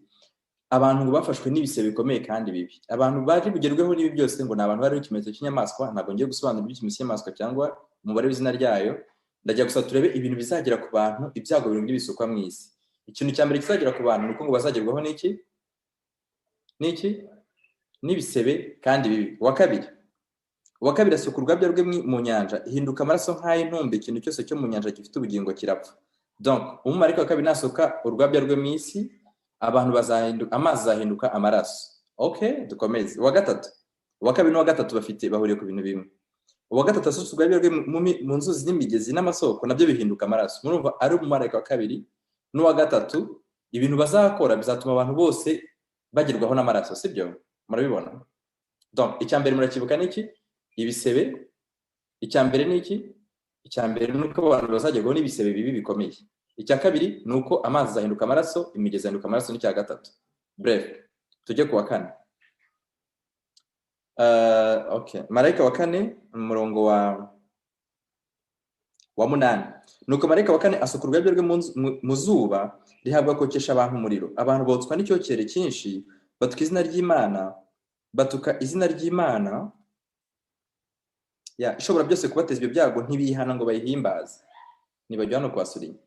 abantu ngo bafashwe n'ibisebe bikomeye kandi bibi. Abantu baje bugerweho n'ibi byose ngo ni abantu bari ikimenyetso cy'inyamaswa. Ntabwo ngiye gusobanura iby'ikimenyetso cy'inyamaswa cyangwa umubare w'izina ryayo. Ndajya gusa turebe ibintu bizagera ku bantu, ibyago 7 bisukwa mu isi. Ikintu cya mbere kizagera ku bantu nuko ngo bazagerwaho n'ibisebe kandi bibi. Uwa kabiri asuka urwabya rwe mu nyanja, ihinduka amaraso nk'ay'intumbi, ikintu cyose cyo mu nyanja gifite ubugingo kirapfa. Donc umumarayika wa kabiri nasuka urwabya rwe mu isi, abantu bazahinduka amazi azahinduka amaraso. Okay, dukomeze. Uwa gatatu, uwa kabiri n'uwa gatatu bahuriye ku bintu bimwe. Uwa gatatu asuzugura ibiryo mu nzuzi n'imigezi n'amasoko nabyo bihinduka amaraso. Murumva ari umumarayika wa kabiri n'uwa gatatu, ibintu bazakora bizatuma abantu bose bagerwaho n'amaraso, sibyo? Murabibona? Donc icya mbere murakibuka niki? Ibisebe. Icya mbere niki? Icya mbere nuko abantu bazagerwaho n'ibisebe bibi bikomeye. Icya kabiri nuko amazi azahinduka amaraso, imigezi ahinduka amaraso. N'icya gatatu. Bref, tujye ku wa kane. Okay, marayika wa kane umurongo wa 8. Nuko marayika wa kane asuka urwabyo rwe mu zuba rihabwa kokesha abantu umuriro. Abantu botswa n'icyokere cyinshi, batuka izina ry'Imana, batuka izina ry'Imana ishobora byose kubateza ibyo byago ntibihana ngo bayihimbaze. Nibajya hano kwasurinya.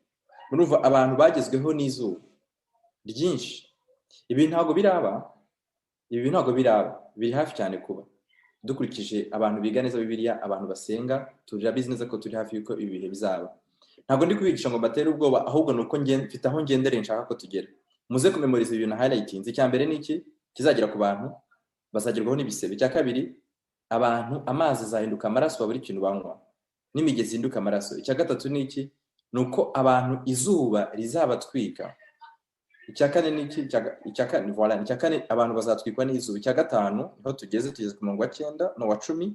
Murumva abantu bagezweho n'izuba ryinshi. Ibi ntago biraba, biri hafi cyane kuba. Dukurikije abantu biga neza Bibiliya, abantu basenga, turabizi neza ko turi hafi yuko ibihe bizaba. Ntago ndi kubigisha ngo batere ubwoba, ahubwo nuko mfite aho ngendere nshaka ko tugera. Muze kumemoriza ibintu highlightinze. Icya mbere niki? Kizagera ku bantu bazagerwaho n'ibisebe. Icya kabiri, abantu amazi azahinduka amaraso baburi ikintu banywa, n'imigezi ihinduka amaraso. Icya gatatu niki? Nuko abantu izuba rizabatwika. Icya kane niki? Icya kane abantu bazatwikwa n'izuba. Icya gatanu niho tugeze ku murongo wa 9 no wa 10.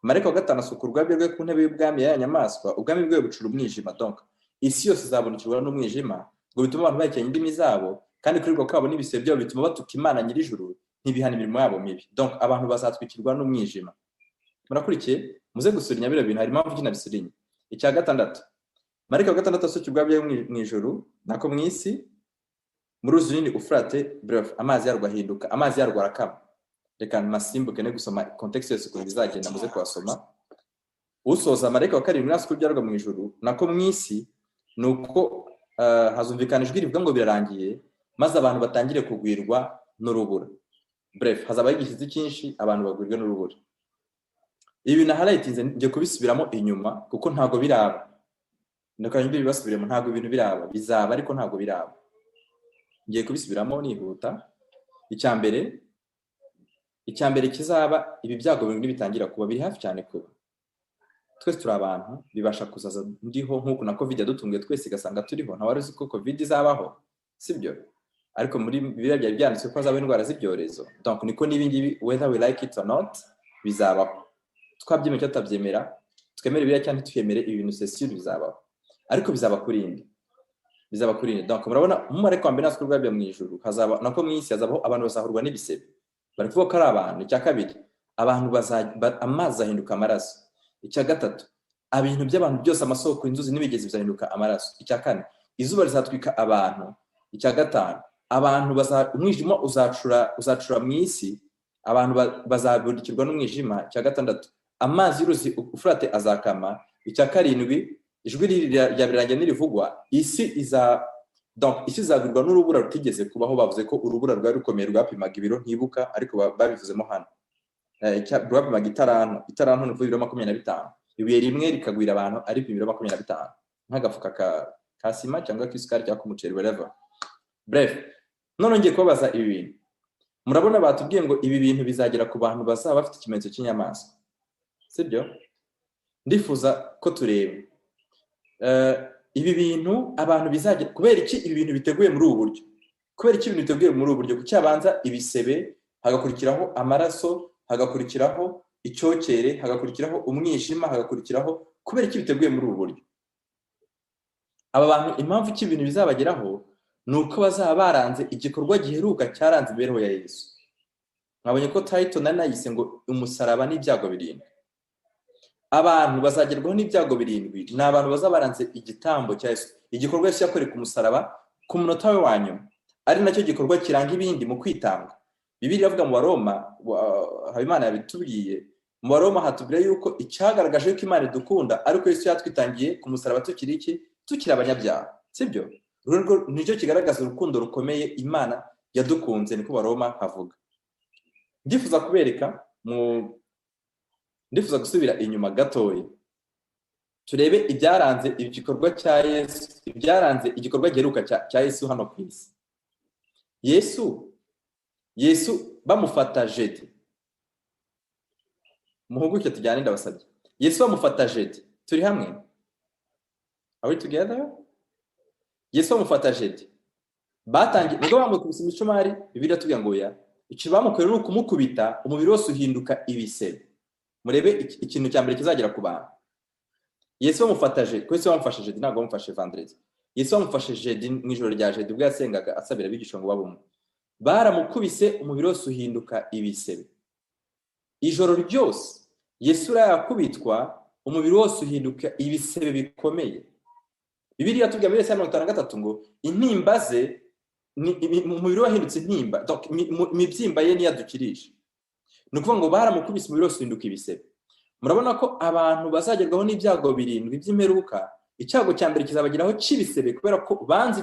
Marayika wa gatanu asuka urwabyo rwe ku ntebe y'ubwami ya nyamaswa, ubwami bwe bucura umwijima. Donc isi yose izabonekirwa n'umwijima, ngo bituma abantu bahekenya indimi zabo, kandi kurirwa kwabo n'ibisebe byabo bituma batuka Imana nyir'ijuru ntibihana imirimo yabo mibi. Donc abantu bazatwikirwa n'umwijima. Murakurikiye? Muze gusurinya biro bintu, hari impamvu kinabisurinya. Icya gatandatu, marayika wa gatandatu asuka urwabyo mu ijuru nako mu isi, mu ruzi runini Ufurate. Bref, amazi yarwo ahinduka, amazi yarwo arakama. Reka masimbuke ne gusoma context yose uko bizagenda, muze kuhasoma. Usoza marayika wa karindwi asuka urwabyo mu ijuru nako mu isi, nuko hazumvikana ijwi rivuga ngo birarangiye, maze abantu batangire kugwirwa n'urubura. Bref, hazabaho igishyitsi cyinshi, abantu bagwirwa n'urubura. Ibi na highlightinze ngiye kubisubiramo inyuma kuko ntago biraba. Ndakanye mbi bibasubiremo, ntago ibintu biraba, bizaba ariko ntago biraba. Ngiye kubisubiramo nihuta. Icya mbere kizaba, ibi byago bimwe bitangira kuba biri hafi cyane kuba. Twese turi abantu, bibasha kuzaza ndiho nkuko na Covid yadutunguye twese igasanga turiho. Nta wari uzi ko Covid izabaho, sibyo? Ariko muri Bibiliya byari byanditswe ko hazaba indwara z'ibyorezo. Donc niko n'ibingibi, whether we like it or not, bizabaho. Twabyemeye cyo tabyemera, twemere Bibiliya cyane tuyemere, ibintu c'est bizabaho. Ariko bizaba kurindi. Donc murabona umumarayika wa mbere asuka urwabyo mu ijuru, hazaba nako mu isi hazabaho abantu bazahurwa n'ibisebe. Bari kuvuga ko ari abantu. Icya kabiri, abantu amazi ahinduka amaraso. Icya gatatu, ibintu by'abantu byose, amasoko, inzuzi n'imigezi bizahinduka amaraso. Icya kane, izuba rizatwika abantu. Icya gatanu, abantu umwijima uzacura mu isi, abantu bazaburikirwa n'umwijima. Icya gatandatu, amazi y'uruzi Ufurate azakama. Icya karindwi, ijwi ryabirangiye nirivugwa, isi izagurwa n'urubura rutigeze kubaho. Bavuze ko urubura rwari rukomeye rwapimaga ibiro ntibuka, ariko babivuzemo hano. Rwapimaga itaranto ni ibiro 25. Ibuye rimwe rikagwira abantu ariko ibiro 25, nk'agafuka ka sima cyangwa k'isukari cyangwa k'umuceri whatever. Bref, none ngiye kubabaza ibi bintu. Murabona batubwiye ngo ibi bintu bizagera ku bantu bazaba bafite ikimenyetso cy'inyamaswa, sibyo? Ndifuza ko tureba ibi bintu abantu bizagera. Kubera iki ibi bintu biteguye muri ubu buryo? Kubera iki ibintu biteguye muri ubu buryo? Kuki abanza ibisebe, hagakurikiraho amaraso, hagakurikiraho icyokere, hagakurikiraho umwijima, hagakurikiraho. Kubera iki biteguye muri ubu buryo? Aba bantu impamvu iki ibintu bizabageraho nuko bazaba baranze igikorwa giheruka cyaranze imibereho ya Yesu. Mwabonye ko title nayise ngo umusaraba n'ibyago birindwi. Abantu bazagerwaho n'ibyago birindwi ni abantu bazabaranze igitambo cya Yesu, igikorwa Yesu yakoreye ku musaraba ku munota we wa nyuma, ari nacyo gikorwa kiranga ibindi mu kwitanga. Bibiliya ivuga mu Baroma, Habimana yabitubwiye, mu Baroma hatubwira yuko icyagaragaje ko Imana idukunda ariko Yesu yatwitangiye ku musaraba tukiri abanyabyaha, sibyo? Rero nicyo kigaragaza urukundo rukomeye Imana yadukunze, niko Baroma havuga. Ndifuza kubereka ndifuza gusubira inyuma gatoya turebe ibyaranze igikorwa cya Yesu, ibyaranze igikorwa giheruka cya Yesu hano ku isi. Yesu bamufata jedi, muhuguke tujyane ndabasabye. Yesu bamufata jedi, turi hamwe? Are we together? Yesu bamufata jedi, batangiye nubwo bamukubise imicumari, Bibiliya tubwira ngo ya icyo bamukorera ni ukumukubita umubiri wose uhinduka ibisebe. Murebe ikintu cya mbere kizagera ku bantu. Yesu bamufata jedi, ko Yesu bamufashe jedi ntabwo bamufashe vendredi. Yesu bamufashe jedi mu ijoro rya jedi ubwo yasengaga asabira abigishwa ngo babumwe. Baramukubise umubiri wose uhinduka ibisebe. Ijoro ryose Yesu yakubitwa umubiri wose uhinduka ibisebe bikomeye. Bibiliya tubwira muri Yesaya 53 ngo intimba ze umubiri wahindutse intimba, donc imibyimba ye niyadukirisha. Nukuvuga ngo baramukubise umubiri wose uhinduka ibisebe. Murabona ko abantu bazagerwaho n'ibyago birindwi by'imperuka. Icyago cya mbere kizabagiraho cy'ibisebe kubera ko banze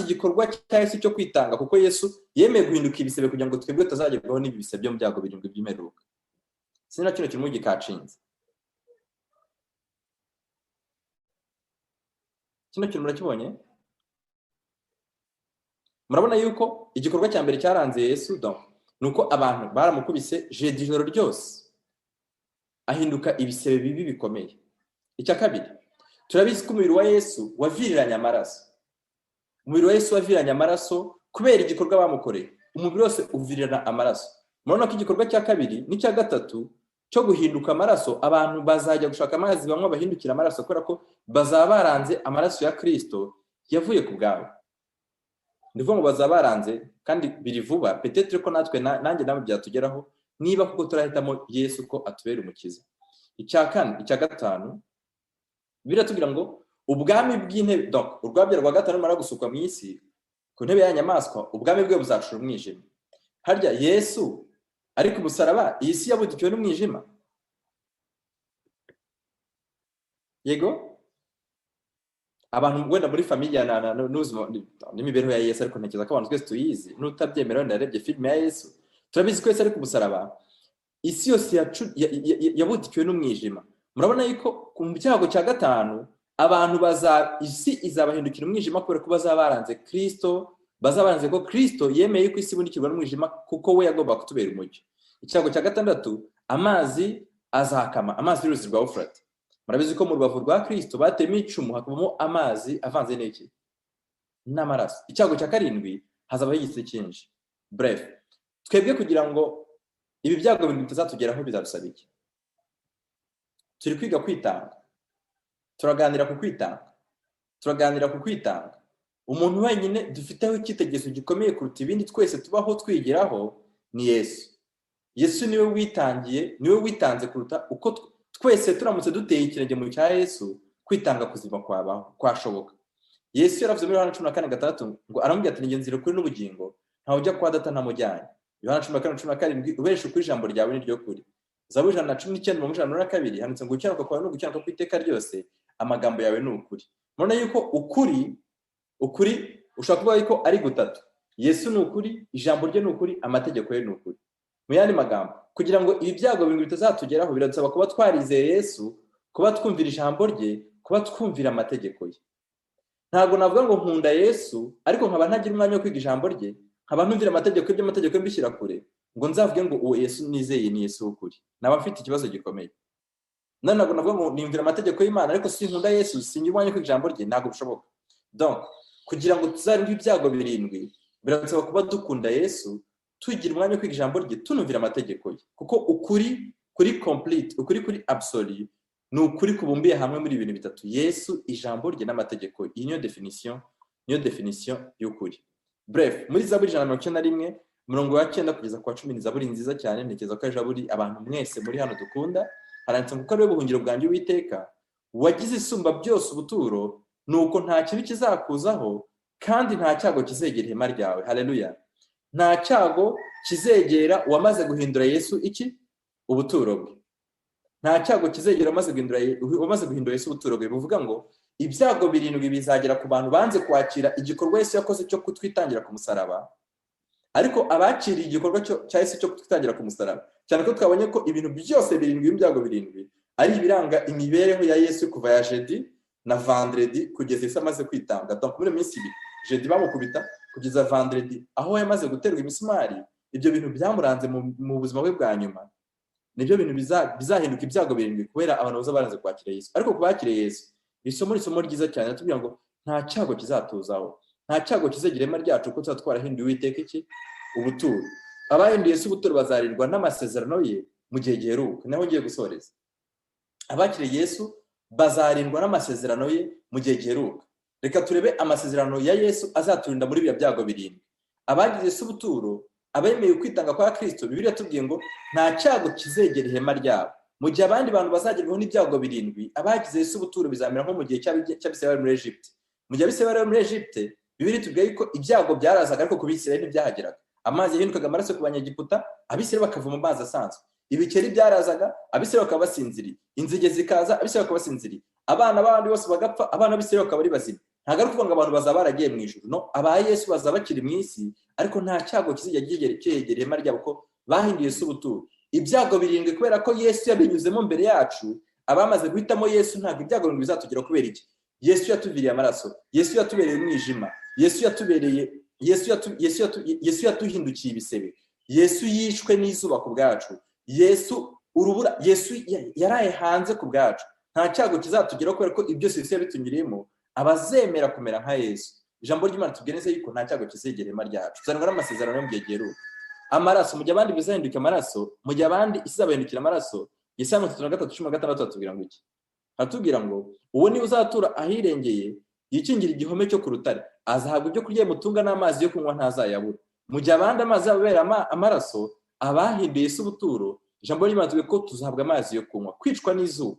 igikorwa cya Yesu cyo kwitanga, kuko Yesu yemeye guhinduka ibisebe kugira ngo twebwe tazagerwaho n'ibisebe byo mu byago birindwi by'imperuka. Sinina kino kintu gikacinze. Kino kintu murakibonye? Murabona yuko igikorwa cya mbere cyaranze Yesu donc nuko abantu baramukubise jedi ijoro ryose ahinduka ibisebe bibi bikomeye. Icya kabiri, turabizi ko umubiri wa Yesu waviriranye amaraso. Umubiri wa Yesu waviriranye amaraso kubera igikorwa bamukoreye. Umubiri wose uvirirana amaraso. Murabona ko igikorwa cya kabiri n'icya gatatu cyo guhinduka amaraso, abantu bazajya gushaka amazi bamwe bahindukira amaraso kubera ko bazaba baranze amaraso ya Kristo yavuye ku bwabo. Ndivuga ngo bazaba baranze kandi biri vuba, peut-être ko natwe nanjye namwe byatugeraho niba kuko turahitamo Yesu ko atubera umukiza. Icya kane, icya gatanu biratubwira ngo ubwami bw'intebe, donc urwabya rwa gatanu mara gusukwa mu isi ku ntebe ya nyamaswa, ubwami bwe buzacura umwijima. Harya Yesu ariko umusaraba iyi si yabudikiwe n'umwijima? Yego abantu wenda muri familia n'imibereho ya Yesu, ariko ntekereza ko abantu twese tuyizi, n'utabyemera wenda yarebye filime ya Yesu, turabizi ko Yesu ariko umusaraba isi yose yabudikiwe n'umwijima. Murabona yuko ku byago cya gatanu abantu isi izabahindukira umwijima kubera ko bazaba baranze Kristo, bazabaranze ko Kristo yemeye ko isi ibundikirwa n'umwijima kuko we yagomba kutubera umucyo. Icyago cya gatandatu, amazi azakama, amazi y'uruzi rwa Eufrate. Murabizi ko mu rubavu rwa Kristo batema icumu hakabamo amazi avanze n'iki n'amaraso. Icyago cya karindwi, hazabaho igise cyinshi. Bref, twebwe kugira ngo ibi byago bintu bitazatugeraho bizadusaba iki? Turi kwiga kwitanga, turaganira ku kwitanga. Umuntu wenyine dufiteho icyitegererezo gikomeye kuruta ibindi twese tubaho twigiraho ni Yesu. Yesu niwe witangiye, niwe witanze kuruta uko twese turamutse duteye ikirenge mu cya Yesu, kwitanga kuzima kwabaho kwashoboka. Yesu yaravuze muri Yohana 14:6 ngo aramubwira ati ngenzire kuri n'ubugingo ntawe ujya kwa data ntamujyanye. Yohana 14:17 ubereshe kuri ijambo ryawe niryo kuri. Zaburi 119:102 handitse ngo ukiranuka kwawe n'ugukiranuka kw'iteka ryose, amagambo yawe ni ukuri. Murabona yuko ukuri ushaka kuvuga yuko ari gutatu. Yesu ni ukuri, ijambo rye ni ukuri, amategeko ye ni ukuri. Mu yandi magambo, kugira ngo ibi byago bintu bitazatugeraho biradusaba kuba twarizeye Yesu, kuba twumvira ijambo rye, kuba twumvira amategeko ye. Ntabwo navuga ngo nkunda Yesu ariko nkaba ntagira umwanya wo kwiga ijambo rye, nkaba ntumvira amategeko y'amategeko mbishyira kure, ngo nzavuge ngo uwo Yesu nizeye ni Yesu w'ukuri. Naba mfite ikibazo gikomeye. Ntabwo navuga ngo nimvira amategeko y'Imana ariko sinkunda Yesu, singira umwanya wo kwiga ijambo rye, ntabwo bishoboka. Donc kugira ngo tuzarinde ibyago birindwi biradusaba kuba dukunda Yesu, tugira umwanya wo kwiga ijambo rye, tunumvira amategeko ye, kuko kuri complete, kuri absolu ni ukuri kubumbiye hamwe muri ibintu bitatu: Yesu, ijambo rye n'amategeko. Iyi niyo definition y'ukuri. Bref, muri Zaburi 191 umurongo wa 9 kugeza kwa 10 ni Zaburi nziza cyane. Ntekereza ko Zaburi abantu mwese muri hano dukunda. Haranditse ngo ari ubuhungiro bwanjye Uwiteka, wagize isumba byose ubuturo, nuko nta kibi kizakuzaho kandi nta cyago kizegera ihema ryawe. Haleluya. Nta cyago kizegera uwamaze guhindura Yesu iki ubuturo bwe. Nta cyago kizegera uwamaze guhindura Yesu ubuturo bwe. Bivuga ngo ibyago birindwi bizagera ku bantu banze kwakira igikorwa Yesu yakoze cyo kutwitangira ku musaraba, ariko abakiriye igikorwa cya Yesu cyo kutwitangira ku musaraba, cyane ko twabonye ko ibintu byose birindwi y'ibyago birindwi ari ibiranga imibereho ya Yesu kuva ya jeudi na vendredi kugeza Yesu amaze kwitanga. Donc muri minsi ibiri, jeudi bamukubita, kugeza vendredi aho yamaze guterwa imisumari, ibyo bintu byamuranze mu buzima bwe bwa nyuma, nibyo bintu bizahinduka ibyago birindwi kubera abantu baza baranze kwakira Yesu. Ariko kubakiriye Yesu, isomo ryiza cyane atubwira ngo nta cyago kizatuzaho, nta cyago kizegera ihema ryacu kuko tuba twarahinduye Uwiteka iki? Ubuturo. Abahinduye Yesu ubuturo bazarindwa n'amasezerano ye mu gihe giheruka. Naho ngiye gusoreza. Abakiriye Yesu bazarindwa n'amasezerano ye mu gihe giheruka. Reka turebe amasezerano ya Yesu azaturinda muri bya byago birindwi. Abagize Yesu ubuturo, abemeye kwitanga kwa Kristo, Bibiliya tubwiye ngo nta cyago kizegera ihema ryabo. Mu gihe abandi bantu bazagerwaho n'ibyago birindwi, abagize Yesu ubuturo bizamera nko mu gihe cy'Abisirayeli muri Egypte. Mu gihe Abisirayeli bari muri Egypte, Bibiliya tubwiye ko ibyago byarazaga ariko ku Bisirayeli ntibyahageraga. Amazi yahindukaga amaraso ku Banyegiputa, Abisirayeli bakavoma amazi asanzwe. Ibikeri byarazaga, Abisirayeli bakaba basinziriye. Inzige zikaza, Abisirayeli bakaba basinziriye. Abana b'abandi bose bagapfa, abana b'Abisirayeli bakaba ari bazima. Ntabwo ari ukuvuga ngo abantu bazaba baragiye mu ijuru, no, aba Yesu bazaba bakiri mu isi, ariko nta cyago kizigera cyegera ihema ryabo ko bahinduye Yesu ubuturo. Ibyago birindwi kubera ko Yesu yabinyuzemo mbere yacu, abamaze guhitamo Yesu ntabwo ibyago birindwi bizatugera kubera iki? Yesu yatuviriye amaraso, Yesu yatubereye umwijima, Yesu yatuhindukiye ibisebe, Yesu yishwe n'izuba ku bwacu, Yesu yaraye hanze ku bwacu. Nta cyago kizatugeraho kubera ko ibyo Yesu yabitunyuriyemo. Abazemera kumera nka Yesu, ijambo ry'Imana tubwira neza yuko nta cyago kizegera ihema ryacu. Tuzanwa n'amasezerano yo mu gihe giheruka. Amaraso, mu gihe abandi bizahinduka amaraso, mu gihe abandi isi izabahindukira amaraso, Yesaya 33:16 atubwira ngo iki? Atubwira ngo uwo ni uzatura ahirengeye, yikingira igihome cyo ku rutare, azahabwa ibyo kurya bimutunga n'amazi yo kunywa ntazayabura. Mu gihe abandi amazi ababera amaraso, abahinduye Yesu ubuturo, ijambo ry'Imana tubwira ko tuzahabwa amazi yo kunywa. Kwicwa n'izuba,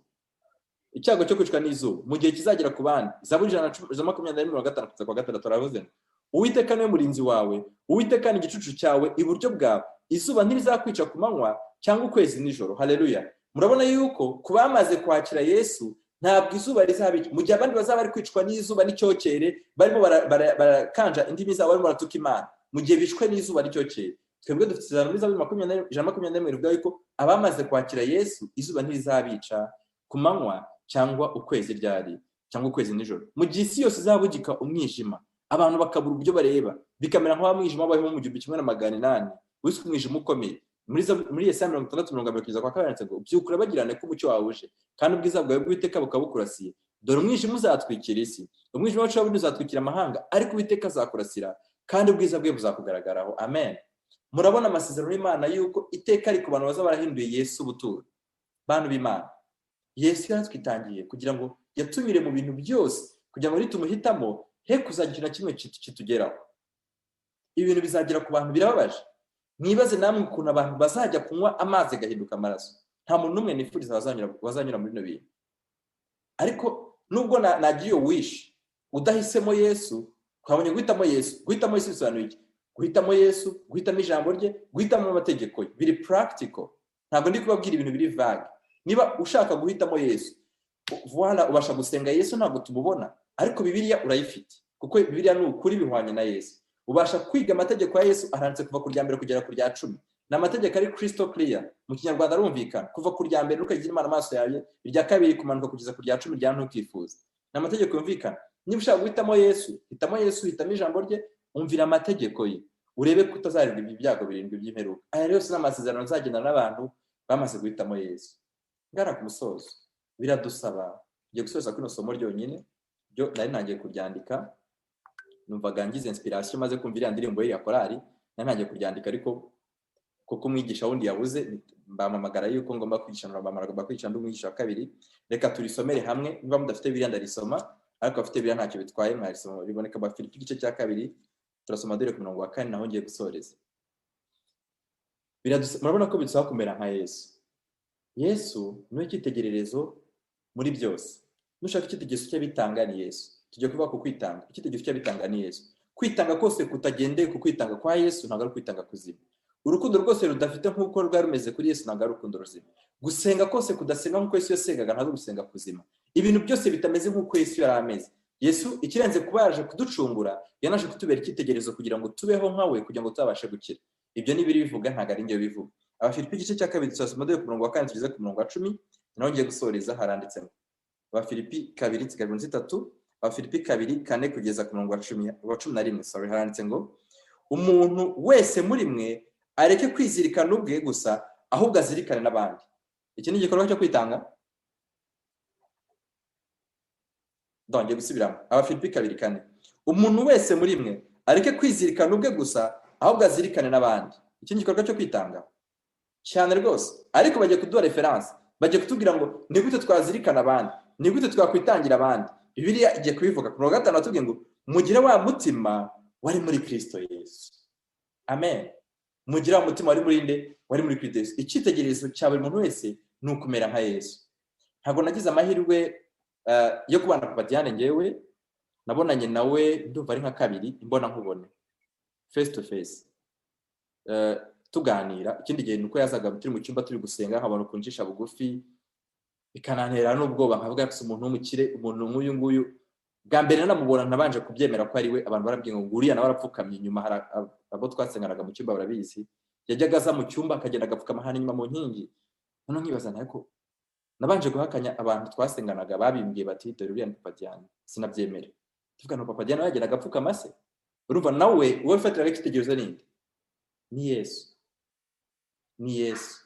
icyago cyo kwicwa n'izuba mu gihe kizagera ku bandi. Zaburi 125:5 turavuze ngo Uwiteka niwe murinzi wawe, Uwiteka ni igicucu cyawe iburyo bwawe, izuba ntirizakwica ku manywa cyangwa ukwezi nijoro. Haleluya. Murabona yuko ku bamaze kwakira Yesu ntabwo izuba rizabica. Mu gihe abandi bazaba bari kwicwa n'izuba n'icyokere, barimo barakanja indimi zabo, barimo baratuka Imana, mu gihe bishwe n'izuba n'icyokere, twebwe dufite isezerano muri Zaburi 121 rivuga yuko abamaze kwakira Yesu izuba ntirizabica ku manywa cyangwa ukwezi ryari cyangwa ukwezi nijoro. Mu gihe isi yose izabugika umwijima, abantu bakabura uburyo bareba, bikamera nk'aho umwijima wabayeho mu 1800 wiswe umwijima ukomeye. Muri Yesaya 60:20 ngo byukura bagirane ko umucyo wawe uje kandi ubwiza bwawe bw'Uwiteka bukabukurasiye. Dore umwijima uzatwikira isi, umwijima wacu wabundi uzatwikira amahanga, ariko Uwiteka azakurasira kandi ubwiza bwe buzakugaragaraho. Amen. Murabona amasezerano y'Imana yuko iteka ari ku bantu baza barahinduye Yesu ubuturo. Bantu b'Imana, Yesu yaratwitangiye kugira ngo yatunyure mu bintu byose, kugira ngo nitumuhitamo he kuzagira na kimwe kitugeraho. Ibintu bizagera ku bantu birababaje. Mwibaze namwe ukuntu abantu bazajya kunywa amazi gahinduka amaraso. Nta muntu n'umwe nifuriza wazanyura muri bino bintu. Ariko nubwo nagiye wish udahisemo Yesu, twabonye guhitamo Yesu. Guhitamo Yesu bisobanuye iki? Guhitamo Yesu, guhitamo ijambo rye, guhitamo amategeko ye. Biri practical. Ntabwo ndi kubabwira ibintu biri vague. Niba ushaka guhitamo Yesu, voilà, ubasha gusenga Yesu ntabwo tumubona, ariko Bibiliya urayifite, kuko Bibiliya ni ukuri bihwanye na Yesu. Ubasha kwiga amategeko ya Yesu aranditse kuva ku rya mbere kugera ku rya 10. N'amategeko ari crystal clear, mu Kinyarwanda arumvikana, kuva ku rya mbere ukagira Imana amaso yawe, irya kabiri kumanuka kugeza ku rya 10 rya ntukifuza. N'amategeko yumvikana. Niba ushaka guhitamo Yesu, hitamo ijambo rye, umvira amategeko ye, urebe ko utazarirwa ibi byago birindwi by'imperuka. Aya rero si amasezerano nzagendana n'abantu bamaze guhitamo Yesu. Ngara ku musozo, biradusaba ngiye gusoza kino somo ryonyine, byo nari nangiye kuryandika, numvaga ngize inspiration maze kumvira indirimbo ye ya korali, nangiye kuryandika, ariko kuko umwigisha wundi yabuze, mbamamagara yuko ngomba kwigishanura, mbamaraga kwigisha ndi umwigisha wa kabiri. Reka turisomere hamwe, niba mudafite Bibiliya ndarisoma, ariko afite Bibiliya ntacyo bitwaye mwarisoma. Biboneka ba Filipi igice cya 2, turasoma dore ku murongo wa 4, naho ngiye gusoreza. Murabona ko bidusaba kumera nka Yesu. Yesu niwe cyitegererezo muri byose. Nushaka icyitegererezo cy'abitanga ni Yesu. Tujye kuvuga ku kwitanga. Icyitegererezo cy'abitanga ni Yesu. Kwitanga kose kutagendeye ku kwitanga kwa Yesu ntabwo ari kwitanga kuzima. Urukundo rwose rudafite nk'uko rwari rumeze kuri Yesu ntabwo ari urukundo ruzima. Gusenga kose kudasenga nk'uko Yesu yasengaga ntabwo gusenga kuzima. Ibintu byose bitameze nk'uko Yesu yari ameze. Yesu ikirenze kuba yaje kuducungura, yanaje kutubera icyitegererezo kugira ngo tubeho nkawe, kugira ngo tubashe gukira. Ibyo ni biri bivuga, ntabwo ari njye bivuga. Abafilipi igice cya 2 turasoma dore ku murongo wa 4 tugeze ku murongo wa 10, naho ngiye gusoreza haranditsemo. Abafilipi 2:3, Abafilipi 2:4 kugeza ku murongo wa 11 sorry haranditse ngo umuntu wese muri mwe areke kwizirikana ubwe gusa ahubwo azirikane n'abandi. Iki ni igikorwa cyo kwitanga. Ndongeye gusubiramo Abafilipi 2:4 umuntu wese muri mwe areke kwizirikana ubwe gusa ahubwo azirikane n'abandi. Iki ni igikorwa cyo kwitanga cyane rwose, ariko bagiye kuduha reference, bagiye kutubwira ngo ni gute twazirikana abandi, ni gute twakwitangira abandi. Bibiliya igiye kubivuga ku murongo wa 5 atubwiye ngo mugire wa mutima wari muri Kristo Yesu. Amen. Mugire wa mutima wari muri nde? Wari muri Kristo Yesu. Icyitegererezo cya buri muntu wese ni ukumera nka Yesu. Ntabwo nagize amahirwe yo kubana Papa Diane, ngewe nabonanye nawe ndumva ari nka 2 imbona nkubone face to face tuganira. Ikindi gihe nuko yazaga turi mu cyumba turi gusenga nkabona kunjisha bugufi bikanantera n'ubwoba, nkavuga ko umuntu w'umukire, umuntu nk'uyu nguyu bwa mbere namubona nabanje kubyemera ko ari we. Abantu barabwiye ngo nguriya nawe arapfukamye inyuma, hari abo twasenganaga mu cyumba barabizi, yajyaga aza mu cyumba akagenda agapfukama hano inyuma mu nkingi. None nkibaza ntako nabanje guhakanya abantu twasenganaga babimbwiye bati dore uriya ni Papa Diane, sinabyemera. Tuvuga no Papa Diane yagenda agapfukama se, urumva nawe wowe fatira ikitegerezo ninde? Ni Yesu, ni Yesu.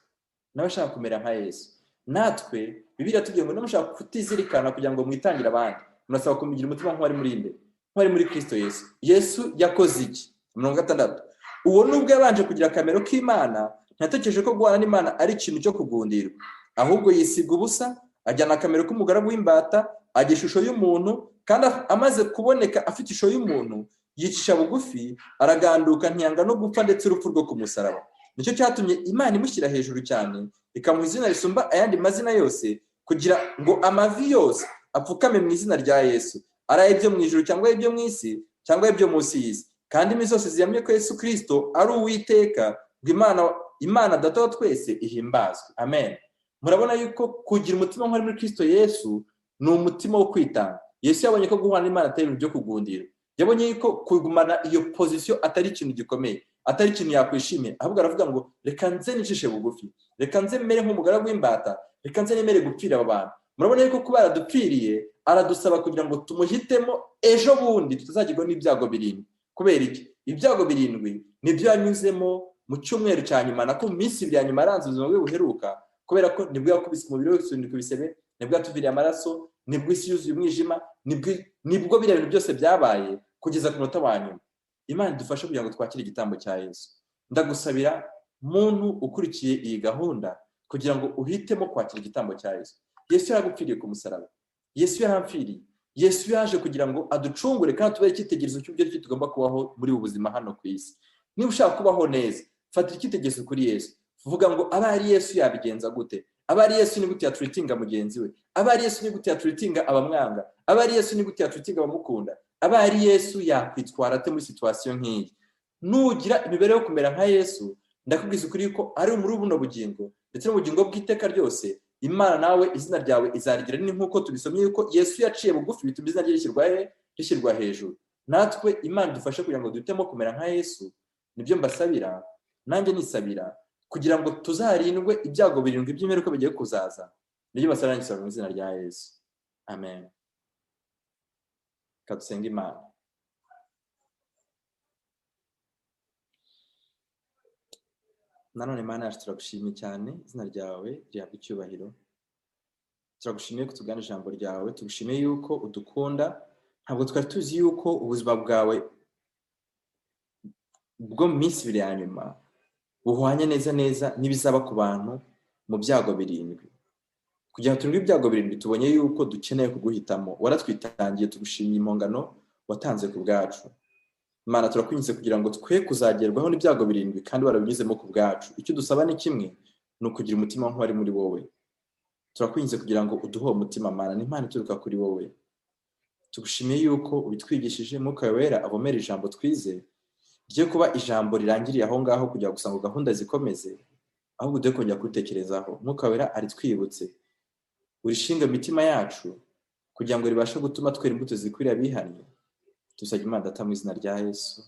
Nawe shaka kumera nka Yesu. Natwe Bibiliya tubwiye ngo namushaka kutizirikana kugira ngo mwitangira abandi, murasaba kumugira umutima nk'wari muri inde, nk'wari muri Kristo Yesu. Yesu yakoze iki? 6 uwo nubwo yabanje kugira kamero k'Imana, ntatekereje ko guhana n'Imana ari ikintu cyo kugundirwa, ahubwo yisiga ubusa, ajyana kamero k'umugaragu w'imbata, ajya ishusho y'umuntu, kandi amaze kuboneka afite ishusho y'umuntu yicisha bugufi, araganduka ntiyanga no gupfa ndetse urupfu rwo ku musaraba. Nicyo cyatumye Imana imushyira hejuru cyane, ikamuha izina risumba ayandi mazina yose, kugira ngo amavi yose apfukame mu izina rya Yesu, ari ibyo mu ijuru cyangwa ibyo mu isi cyangwa ibyo munsi y'isi, kandi imi zose ziyamye ko Yesu Kristo ari Uwiteka, ngo Imana Data wa twese ihimbazwe. Amen. Murabona yuko kugira umutima nk'ari muri Kristo Yesu ni umutima wo kwitanga. Yesu yabonye ko guhana n'Imana atari ibyo kugundira, yabonye yuko kugumana iyo position atari ikintu gikomeye, atari ikintu yakwishimiye, ahubwo aravuga ngo reka nze nicishe bugufi, reka nze mere nk'umugaragu w'imbata, reka nze nemere gupfira aba bantu. Murabona yuko kuba aradupfiriye aradusaba kugira ngo tumuhitemo ejo bundi tutazagirwa n'ibyago 7. Kubera iki? Ibyago 7 nibyo yanyuzemo mu cyumweru cya nyuma, nako mu minsi 2 ya nyuma aranze ubuzima bwe buheruka, kubera ko nibwo yakubise umubiri we usubira kubisebe, nibwo yatuviriye amaraso, nibwo isi yuzuye umwijima, nibwo biriya bintu byose byabaye kugeza ku munota wa nyuma. Imana idufashe kugira ngo twakire igitambo cya Yesu. Ndagusabira muntu ukurikiye iyi gahunda kugira ngo uhitemo kwakira igitambo cya Yesu. Yesu yaragupfiriye ku musaraba, Yesu yaramfiriye, Yesu yaje kugira ngo aducungure kandi tubere icyitegererezo cy'uburyo tugomba kubaho muri ubu buzima hano ku isi. Niba ushaka kubaho neza, fatira icyitegererezo kuri Yesu. Vuga ngo abari Yesu yabigenza gute? Abari Yesu ni gute yatreatinga mugenzi we? Abari Yesu ni gute yatreatinga abamwanga? Abari Yesu ni gute yatreatinga abamukunda? Abari Yesu yakwitwara ate muri situation nk'iyi? Nugira imibereho kumera nka Yesu, ndakubwiza ukuri ko ari muri buno bugingo ndetse n'ubugingo bw'iteka ryose, Imana nawe izina ryawe izarigira ni nkuko tubisomye yuko Yesu yaciye bugufi bituma izina rye rishyirwa hejuru. Natwe Imana dufashe kugira ngo dutemo kumera nka Yesu. Nibyo mbasabira, nanjye nisabira kugira ngo tuzarindwe ibyago 7 by'imperuka bigiye kuzaza. Nibyo basarangisa mu izina rya Yesu. Amen. Kadusenga Imana. Nanone Mana yacu turagushimiye cyane, izina ryawe rihabwa icyubahiro. Turagushimiye ko tugana ijambo ryawe, tugushimiye yuko udukunda. Ntabwo twari tuzi yuko ubuzima bwawe bwo mu minsi 2 ya nyuma buhwanye neza n'ibizaba ku bantu mu byago 7. Kugira ngo turinde ibyago 7 tubonye yuko dukeneye kuguhitamo. Waratwitangiye, tugushimiye impongano watanze ku bwacu. Imana turakwinjiza kugira ngo twe kuzagerwaho n'ibyago 7 kandi warabinyuzemo ku bwacu. Icyo dusaba ni kimwe, ni ukugira umutima nk'wari muri wowe. Turakwinjiza kugira ngo uduhe umutima Mana, n'Imana ituruka kuri wowe. Tugushimiye yuko ubitwigishije, Mwuka Wera avomera ijambo twize, ryo kuba ijambo rirangiriye aho ngaho kugira gusa ngo gahunda zikomeze, ahubwo dukwiye kongera kuritekerezaho. Mwuka Wera ari twibutse, urishinga imitima yacu kugira ngo ribashe gutuma twera imbuto zikwiriye abihannye. Tusabye Imana Data mu izina rya Yesu.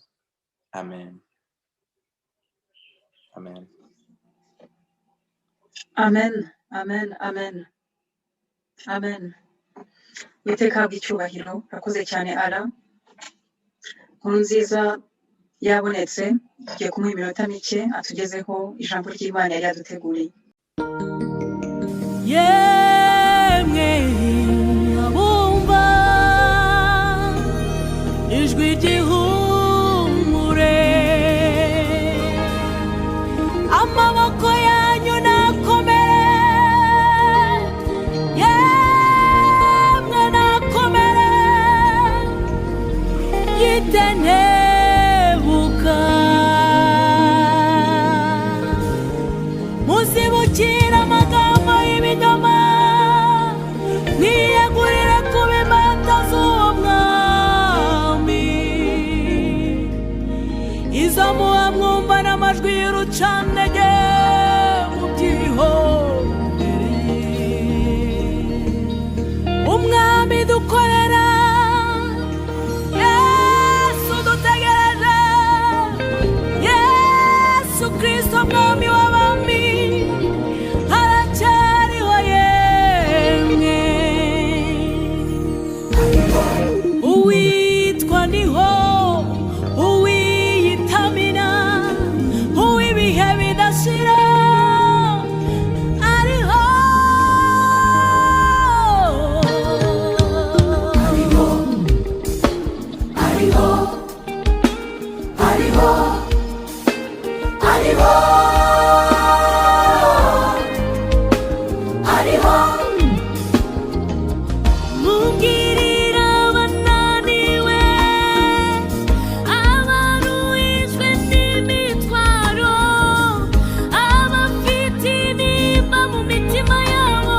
Amen. Amen. Amen. Amen. Amen. Amen. Uwiteka ahabwe icyubahiro. Urakoze cyane ara. Nkuru nziza yabonetse, tugiye kumuha iminota mike atugezeho ijambo ry'Imana yari yaduteguriye. yemwe abumva ijwi ry'ihumure, amaboko yanyu nakomere, yemwe nakomere, yitenebuka, muzibukira amagambo y'ibinyoma, mwiyegurire kuba imbata z'uwo mwami, izo muba mwumva n'amajwi y'urucantege mubyihorere. Umwami dukorera, Yesu dutegereje, Yesu Kristo mwami w'abami, aracyariho yemwe. Uwitwa ndiho, uwiyitamina, uw'ibihe bidashira, ariho. Mubwirira abananiwe, abaruhijwe n'imitwaro, abafite intimba mu mitima yabo,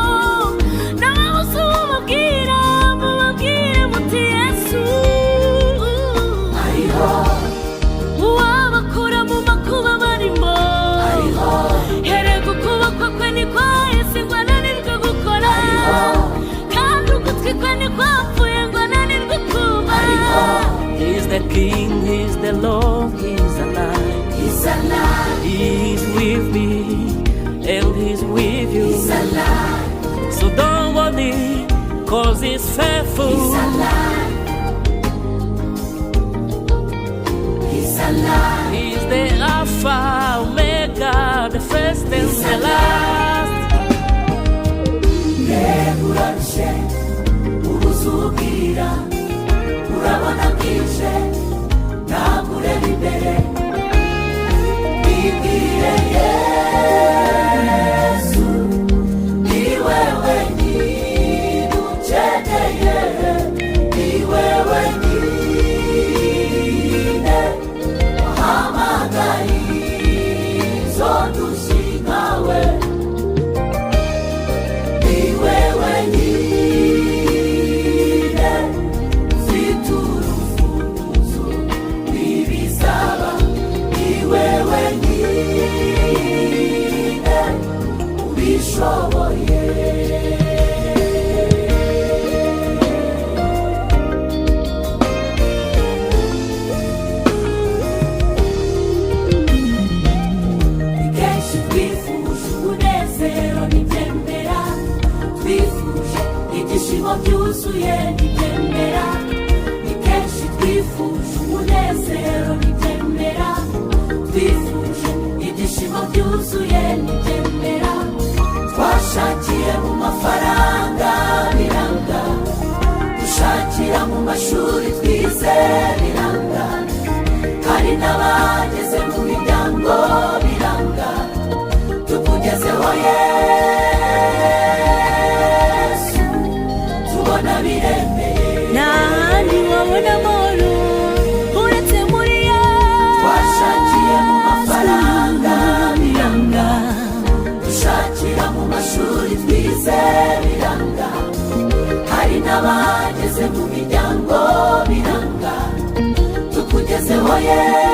nababuze umubwira, mubabwire muti Yesu uwabakura mu makuba barimo, herega ukuboko kwe nikwahise ngo ananirwe gukora, kandi ugutwi kwe nikwapfuye ngo ananirwe kumva. He's the King, He's the Lord, He's alive. He's alive. He's with me and He's with you. He's alive. So don't worry, 'cause He's faithful. He's alive. He's alive. He's the Alpha, Omega, the first and the last. Urarushe, uruzubwira, urabona bwije, ntabwo ureba imbere. Bibwire Yesu, ni wewe nyine ukeneye, ni wewe nyine wahamagaye izo ndushyi nkawe, ni wewe nyine ufite urufunguzo rw'ibizaba, ni wewe nyine ubishoboye. Kenshi twifuje umunezero n'ibyemera, twifuje ibyishimo byuzuye n'ibyemera, ni kenshi twifuje umunezero n'ibyemera, twifuje ibyishimo byuzuye n'ibyemera, twashakiye mu mafaranga biranga, dushakira mu mashuri twize biranga, hari n'abageze mu miryango biranga, tukugezeho Yesu, tubona biremeye. Nahandi wabona amahoro uretse muri Yesu, twashakiye mu mafaranga biranga, dushakira mu mashuri twize biranga, hari n'abageze mu miryango biranga, tukugezeho Yesu.